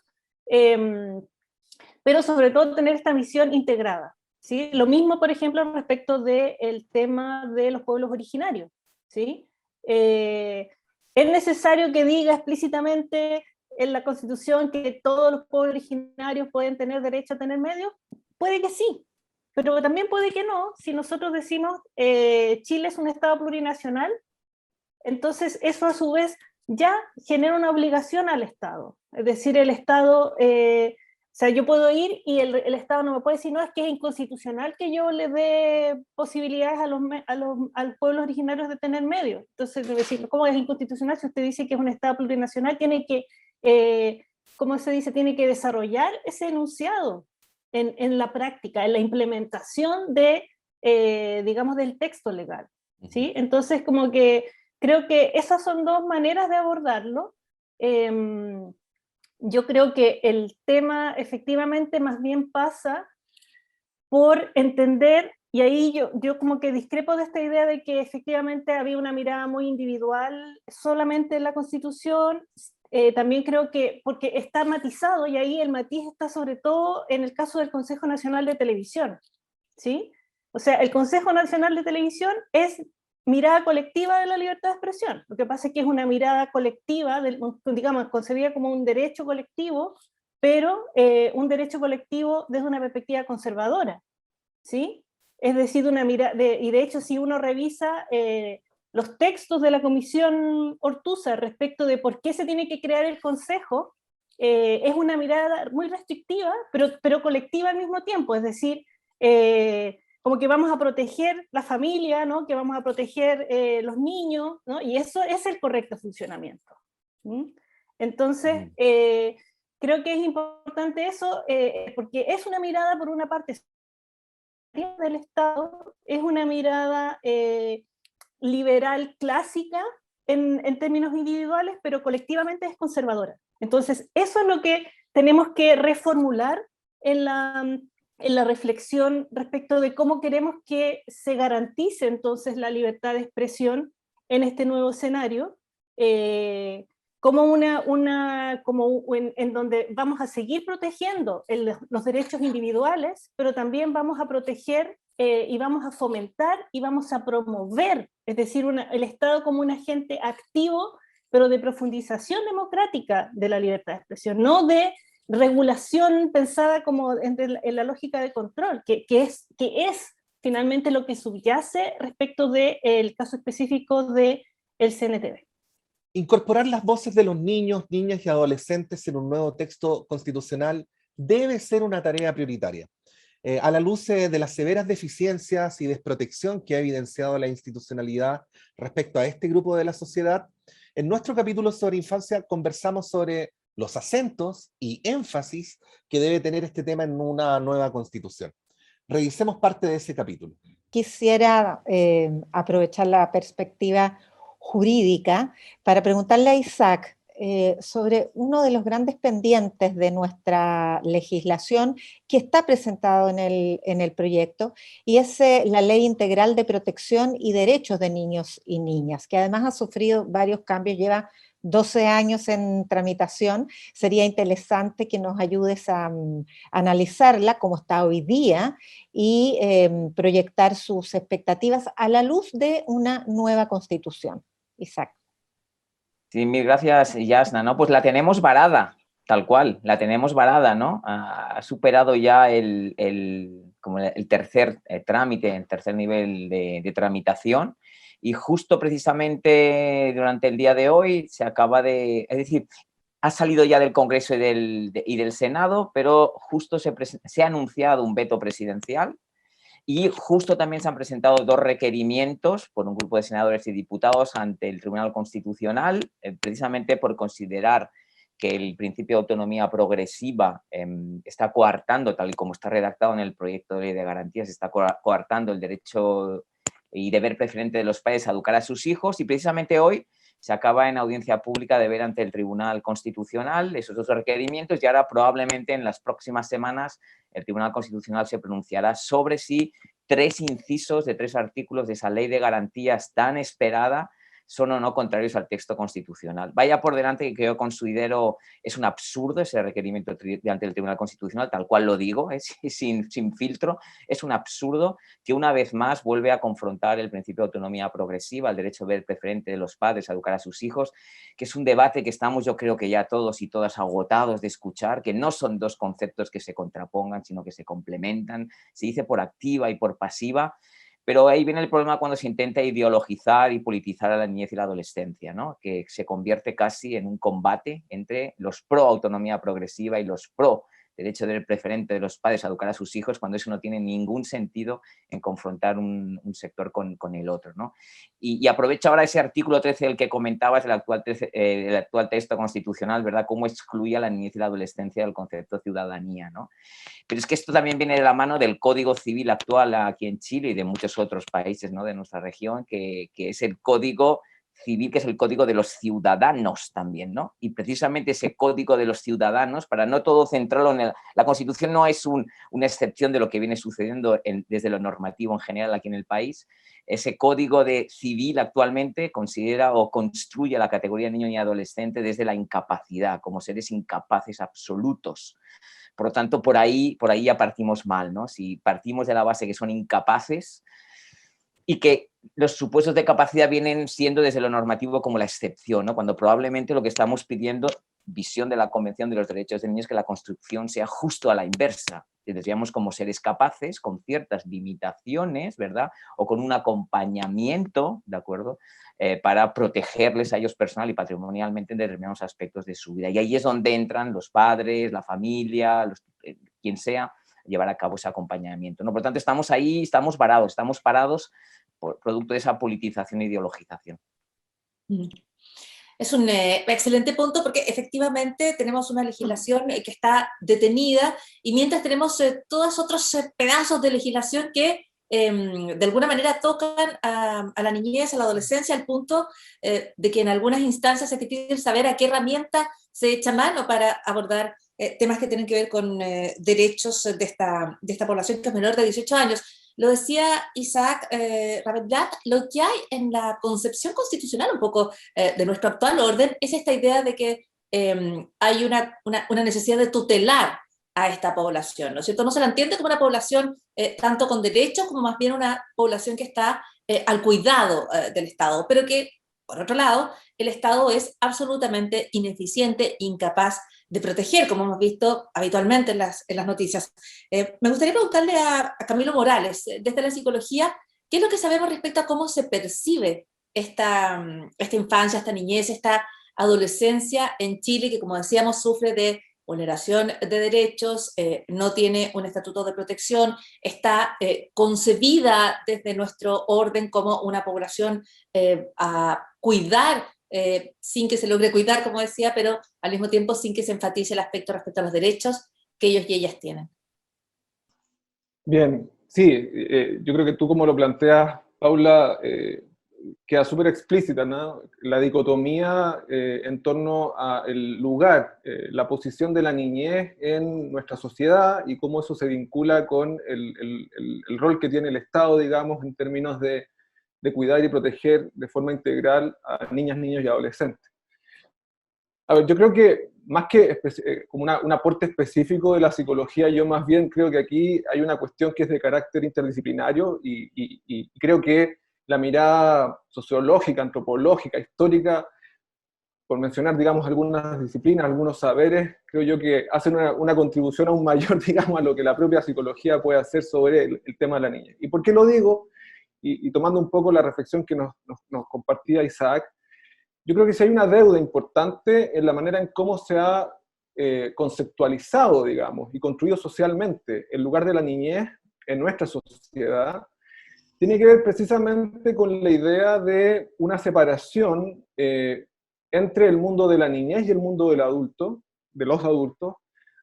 pero sobre todo tener esta visión integrada, ¿sí? Lo mismo, por ejemplo, respecto del tema de los pueblos originarios, ¿sí? ¿Es necesario que diga explícitamente en la Constitución que todos los pueblos originarios pueden tener derecho a tener medios? Puede que sí, pero también puede que no. Si nosotros decimos Chile es un Estado plurinacional, entonces eso a su vez ya genera una obligación al Estado. Es decir, el Estado, o sea, yo puedo ir y el Estado no me puede decir, no, es que es inconstitucional que yo le dé posibilidades a los pueblos originarios de tener medios. Entonces, decir, ¿cómo es inconstitucional si usted dice que es un Estado plurinacional? Tiene que ¿cómo se dice? Tiene que desarrollar ese enunciado en la práctica, en la implementación digamos, del texto legal, ¿sí? Entonces, como que creo que esas son dos maneras de abordarlo. Yo creo que el tema efectivamente más bien pasa por entender, y ahí yo como que discrepo de esta idea de que efectivamente había una mirada muy individual solamente en la Constitución. También creo que, porque está matizado, y ahí el matiz está sobre todo en el caso del Consejo Nacional de Televisión, ¿sí? O sea, el Consejo Nacional de Televisión es mirada colectiva de la libertad de expresión. Lo que pasa es que es una mirada colectiva, digamos, concebida como un derecho colectivo, pero un derecho colectivo desde una perspectiva conservadora, ¿sí? Es decir, y de hecho si uno revisa los textos de la Comisión Ortúzar respecto de por qué se tiene que crear el Consejo, es una mirada muy restrictiva, pero colectiva al mismo tiempo, es decir, como que vamos a proteger la familia, ¿no? Que vamos a proteger los niños, ¿no? Y eso es el correcto funcionamiento. ¿Sí? Entonces, creo que es importante eso, porque es una mirada, por una parte, del Estado, es una mirada liberal clásica en términos individuales, pero colectivamente es conservadora. Entonces, eso es lo que tenemos que reformular en la reflexión respecto de cómo queremos que se garantice entonces la libertad de expresión en este nuevo escenario, como en donde vamos a seguir protegiendo los derechos individuales, pero también vamos a proteger y vamos a fomentar y vamos a promover, es decir, el Estado como un agente activo, pero de profundización democrática de la libertad de expresión, no de regulación pensada como en la lógica de control, que es finalmente lo que subyace respecto del caso específico del CNTV. Incorporar las voces de los niños, niñas y adolescentes en un nuevo texto constitucional debe ser una tarea prioritaria. A la luz de las severas deficiencias y desprotección que ha evidenciado la institucionalidad respecto a este grupo de la sociedad, En nuestro capítulo sobre infancia conversamos sobre los acentos y énfasis que debe tener este tema en una nueva constitución. Revisemos parte de ese capítulo. Quisiera aprovechar la perspectiva jurídica para preguntarle a Isaac sobre uno de los grandes pendientes de nuestra legislación que está presentado en el proyecto, y es la Ley Integral de Protección y Derechos de Niños y Niñas, que además ha sufrido varios cambios, lleva 12 años en tramitación. Sería interesante que nos ayudes a analizarla como está hoy día y proyectar sus expectativas a la luz de una nueva constitución. Isaac. Sí, mil gracias, Yasna, ¿no? Pues la tenemos varada, tal cual, la tenemos varada, ¿no? Ha superado ya el tercer trámite, el tercer nivel de tramitación, y justo precisamente durante el día de hoy se acaba de, es decir, ha salido ya del Congreso y del Senado, pero justo se ha anunciado un veto presidencial. Y justo también se han presentado 2 requerimientos por un grupo de senadores y diputados ante el Tribunal Constitucional, precisamente por considerar que el principio de autonomía progresiva está coartando, tal y como está redactado en el proyecto de ley de garantías, está coartando el derecho y deber preferente de los padres a educar a sus hijos, y precisamente hoy se acaba en audiencia pública de ver ante el Tribunal Constitucional esos 2 requerimientos, y ahora probablemente en las próximas semanas el Tribunal Constitucional se pronunciará sobre si 3 incisos de 3 artículos de esa ley de garantías tan esperada son o no contrarios al texto constitucional. Vaya por delante que yo considero es un absurdo ese requerimiento ante el Tribunal Constitucional, tal cual lo digo, sin filtro. Es un absurdo que una vez más vuelve a confrontar el principio de autonomía progresiva, el derecho a ver preferente de los padres a educar a sus hijos, que es un debate que estamos, yo creo que ya todos y todas agotados de escuchar, que no son 2 conceptos que se contrapongan, sino que se complementan. Se dice por activa y por pasiva. Pero ahí viene el problema cuando se intenta ideologizar y politizar a la niñez y la adolescencia, ¿no? Que se convierte casi en un combate entre los pro autonomía progresiva y los pro derecho del preferente de los padres a educar a sus hijos, cuando eso no tiene ningún sentido en confrontar un sector con el otro, ¿no? Y aprovecho ahora ese artículo 13 del que comentabas, el actual texto constitucional, ¿verdad? Cómo excluye a la niñez y la adolescencia del concepto de ciudadanía, ¿no? Pero es que esto también viene de la mano del Código Civil actual aquí en Chile y de muchos otros países, ¿no? De nuestra región, que es el Código Civil, que es el Código de los Ciudadanos también, ¿no? Y precisamente ese Código de los Ciudadanos, para no todo centrarlo en la Constitución, no es una excepción de lo que viene sucediendo desde lo normativo en general aquí en el país. Ese Código Civil actualmente considera o construye la categoría de niño y adolescente desde la incapacidad, como seres incapaces absolutos. Por lo tanto, por ahí ya partimos mal, ¿no? Si partimos de la base que son incapaces y que los supuestos de capacidad vienen siendo desde lo normativo como la excepción, ¿no? Cuando probablemente lo que estamos pidiendo, visión de la Convención de los Derechos del Niño, es que la construcción sea justo a la inversa. Que deberíamos como seres capaces, con ciertas limitaciones, ¿verdad? O con un acompañamiento, ¿de acuerdo? Para protegerles a ellos personal y patrimonialmente en determinados aspectos de su vida. Y ahí es donde entran los padres, la familia, quien sea, llevar a cabo ese acompañamiento, ¿no? Por lo tanto, estamos ahí, estamos parados por producto de esa politización e ideologización. Es un excelente punto, porque efectivamente tenemos una legislación que está detenida, y mientras tenemos todos otros pedazos de legislación que de alguna manera tocan a la niñez, a la adolescencia, al punto de que en algunas instancias es difícil saber a qué herramienta se echa mano para abordar temas que tienen que ver con derechos de esta población que es menor de 18 años. Lo decía Isaac Rabindranath, lo que hay en la concepción constitucional un poco de nuestro actual orden es esta idea de que hay una necesidad de tutelar a esta población, ¿no es cierto? No se la entiende como una población tanto con derechos, como más bien una población que está al cuidado del Estado, pero que, por otro lado, el Estado es absolutamente ineficiente, incapaz de proteger, como hemos visto habitualmente en las noticias. Me gustaría preguntarle a Camilo Morales, desde la psicología, ¿qué es lo que sabemos respecto a cómo se percibe esta infancia, esta niñez, esta adolescencia en Chile, que, como decíamos, sufre de vulneración de derechos, no tiene un estatuto de protección, está concebida desde nuestro orden como una población a cuidar sin que se logre cuidar, como decía, pero al mismo tiempo sin que se enfatice el aspecto respecto a los derechos que ellos y ellas tienen. Bien, sí, yo creo que tú como lo planteas, Paula, queda súper explícita, ¿no? La dicotomía en torno al lugar, la posición de la niñez en nuestra sociedad y cómo eso se vincula con el rol que tiene el Estado, digamos, en términos de cuidar y proteger de forma integral a niñas, niños y adolescentes. A ver, yo creo que más que como un aporte específico de la psicología, yo más bien creo que aquí hay una cuestión que es de carácter interdisciplinario y creo que la mirada sociológica, antropológica, histórica, por mencionar, digamos, algunas disciplinas, algunos saberes, creo yo que hacen una contribución aún mayor, digamos, a lo que la propia psicología puede hacer sobre el tema de la niñez. ¿Y por qué lo digo? Y tomando un poco la reflexión que nos compartía Isaac, yo creo que sí hay una deuda importante en la manera en cómo se ha conceptualizado, digamos, y construido socialmente el lugar de la niñez en nuestra sociedad, tiene que ver precisamente con la idea de una separación entre el mundo de la niñez y el mundo del adulto, de los adultos,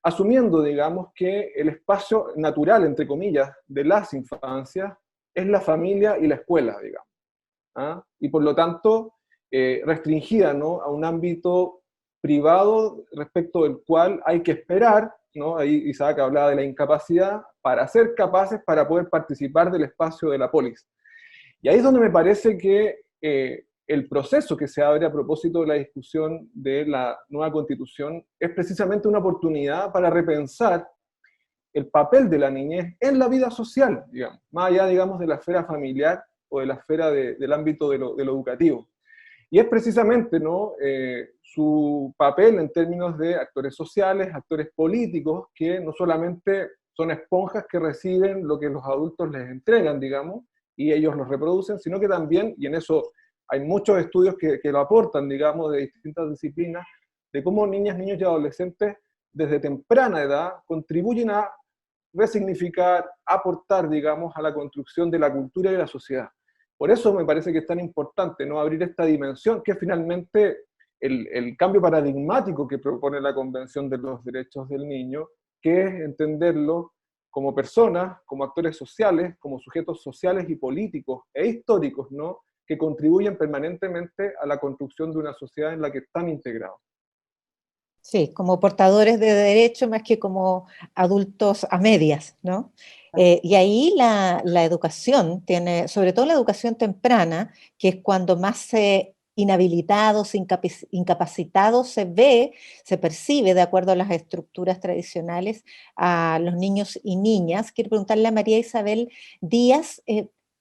asumiendo, digamos, que el espacio natural, entre comillas, de las infancias es la familia y la escuela, digamos. ¿Ah? Y por lo tanto, restringida, ¿no?, a un ámbito privado respecto del cual hay que esperar, ¿no? Ahí Isaac hablaba de la incapacidad, para ser capaces para poder participar del espacio de la polis. Y ahí es donde me parece que el proceso que se abre a propósito de la discusión de la nueva Constitución es precisamente una oportunidad para repensar el papel de la niñez en la vida social, digamos, más allá, digamos, de la esfera familiar o de la esfera del ámbito de lo educativo. Y es precisamente, ¿no?, su papel en términos de actores sociales, actores políticos, que no solamente son esponjas que reciben lo que los adultos les entregan, digamos, y ellos los reproducen, sino que también, y en eso hay muchos estudios que lo aportan, digamos, de distintas disciplinas, de cómo niñas, niños y adolescentes desde temprana edad contribuyen a resignificar, aportar, digamos, a la construcción de la cultura y de la sociedad. Por eso me parece que es tan importante, ¿no?, abrir esta dimensión, que es finalmente el cambio paradigmático que propone la Convención de los Derechos del Niño, que es entenderlo como personas, como actores sociales, como sujetos sociales y políticos e históricos, ¿no?, que contribuyen permanentemente a la construcción de una sociedad en la que están integrados. Sí, como portadores de derechos más que como adultos a medias, ¿no? Y ahí la educación tiene, sobre todo la educación temprana, que es cuando más inhabilitados, incapacitados se ve, se percibe, de acuerdo a las estructuras tradicionales, a los niños y niñas. Quiero preguntarle a María Isabel Díaz,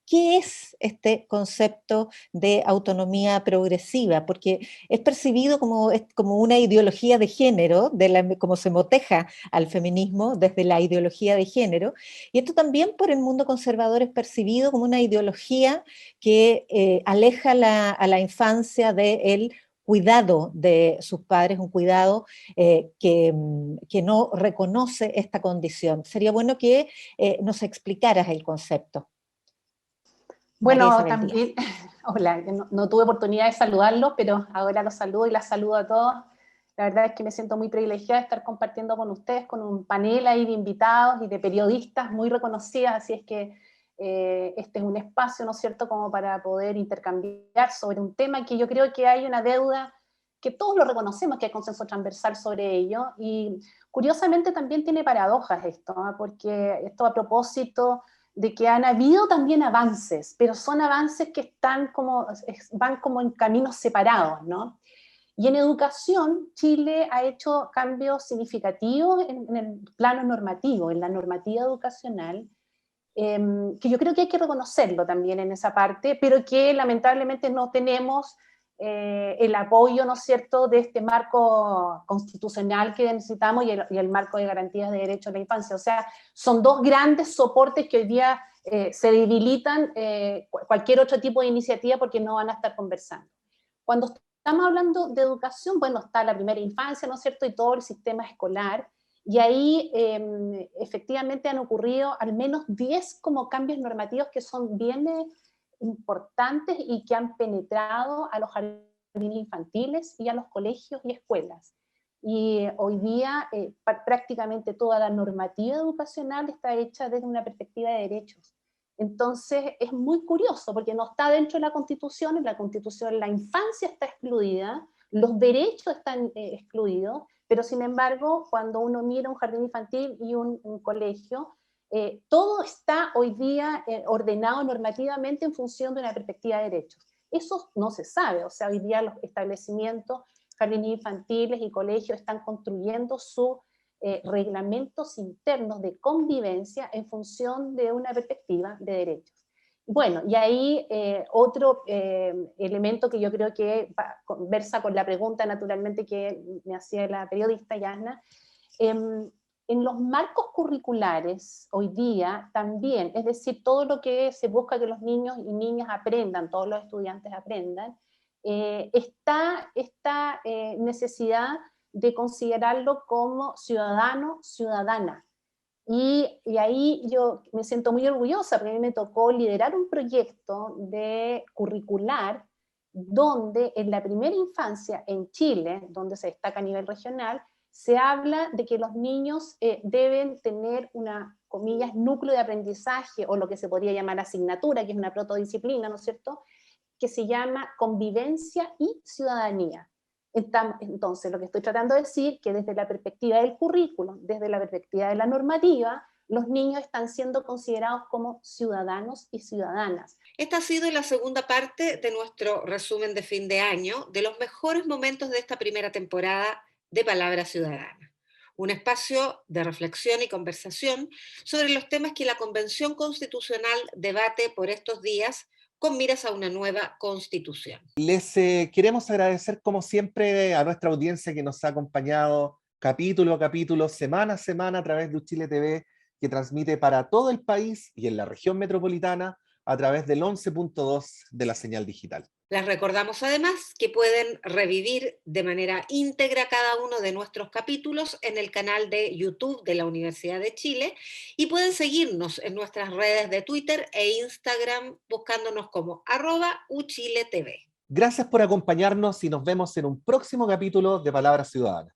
¿qué es este concepto de autonomía progresiva? Porque es percibido como una ideología de género, como se moteja al feminismo desde la ideología de género, y esto también por el mundo conservador es percibido como una ideología que aleja a la infancia del cuidado de sus padres, un cuidado que no reconoce esta condición. Sería bueno que nos explicaras el concepto. Bueno, también, hola, no tuve oportunidad de saludarlos, pero ahora los saludo y las saludo a todos. La verdad es que me siento muy privilegiada de estar compartiendo con ustedes, con un panel ahí de invitados y de periodistas muy reconocidas, así es que este es un espacio, ¿no es cierto?, como para poder intercambiar sobre un tema que yo creo que hay una deuda, que todos lo reconocemos, que hay consenso transversal sobre ello, y curiosamente también tiene paradojas esto, ¿no?, porque esto a propósito de que han habido también avances, pero son avances que van como en caminos separados, ¿no? Y en educación, Chile ha hecho cambios significativos en el plano normativo, en la normativa educacional, que yo creo que hay que reconocerlo también en esa parte, pero que lamentablemente no tenemos el apoyo, ¿no es cierto?, de este marco constitucional que necesitamos y el marco de garantías de derechos de la infancia. O sea, son dos grandes soportes que hoy día se debilitan cualquier otro tipo de iniciativa porque no van a estar conversando. Cuando estamos hablando de educación, bueno, está la primera infancia, ¿no es cierto?, y todo el sistema escolar, y ahí efectivamente han ocurrido al menos 10 como cambios normativos que son bien importantes y que han penetrado a los jardines jardines infantiles y a los colegios y escuelas. Y hoy día prácticamente toda la normativa educacional está hecha desde una perspectiva de derechos. Entonces es muy curioso porque no está dentro de la Constitución, en la Constitución la infancia está excluida, los derechos están excluidos, pero sin embargo cuando uno mira un jardín infantil y un colegio, todo está hoy día ordenado normativamente en función de una perspectiva de derechos. Eso no se sabe, o sea, hoy día los establecimientos, jardines infantiles y colegios están construyendo sus reglamentos internos de convivencia en función de una perspectiva de derechos. Bueno, y ahí otro elemento que yo creo que conversa con la pregunta naturalmente que me hacía la periodista Yasna, en los marcos curriculares hoy día también, es decir, todo lo que se busca que los niños y niñas aprendan, todos los estudiantes aprendan, está esta necesidad de considerarlo como ciudadano, ciudadana. Y ahí yo me siento muy orgullosa, porque a mí me tocó liderar un proyecto de curricular donde en la primera infancia en Chile, donde se destaca a nivel regional, se habla de que los niños deben tener una, comillas, núcleo de aprendizaje, o lo que se podría llamar asignatura, que es una protodisciplina, ¿no es cierto?, que se llama convivencia y ciudadanía. Entonces, lo que estoy tratando de decir, que desde la perspectiva del currículo, desde la perspectiva de la normativa, los niños están siendo considerados como ciudadanos y ciudadanas. Esta ha sido la segunda parte de nuestro resumen de fin de año, de los mejores momentos de esta primera temporada de Palabra Ciudadana. Un espacio de reflexión y conversación sobre los temas que la Convención Constitucional debate por estos días con miras a una nueva constitución. Les queremos agradecer como siempre a nuestra audiencia que nos ha acompañado capítulo a capítulo, semana a semana a través de Uchile TV, que transmite para todo el país y en la región metropolitana a través del 11.2 de la señal digital. Les recordamos además que pueden revivir de manera íntegra cada uno de nuestros capítulos en el canal de YouTube de la Universidad de Chile y pueden seguirnos en nuestras redes de Twitter e Instagram buscándonos como @UchileTV. Gracias por acompañarnos y nos vemos en un próximo capítulo de Palabra Ciudadana.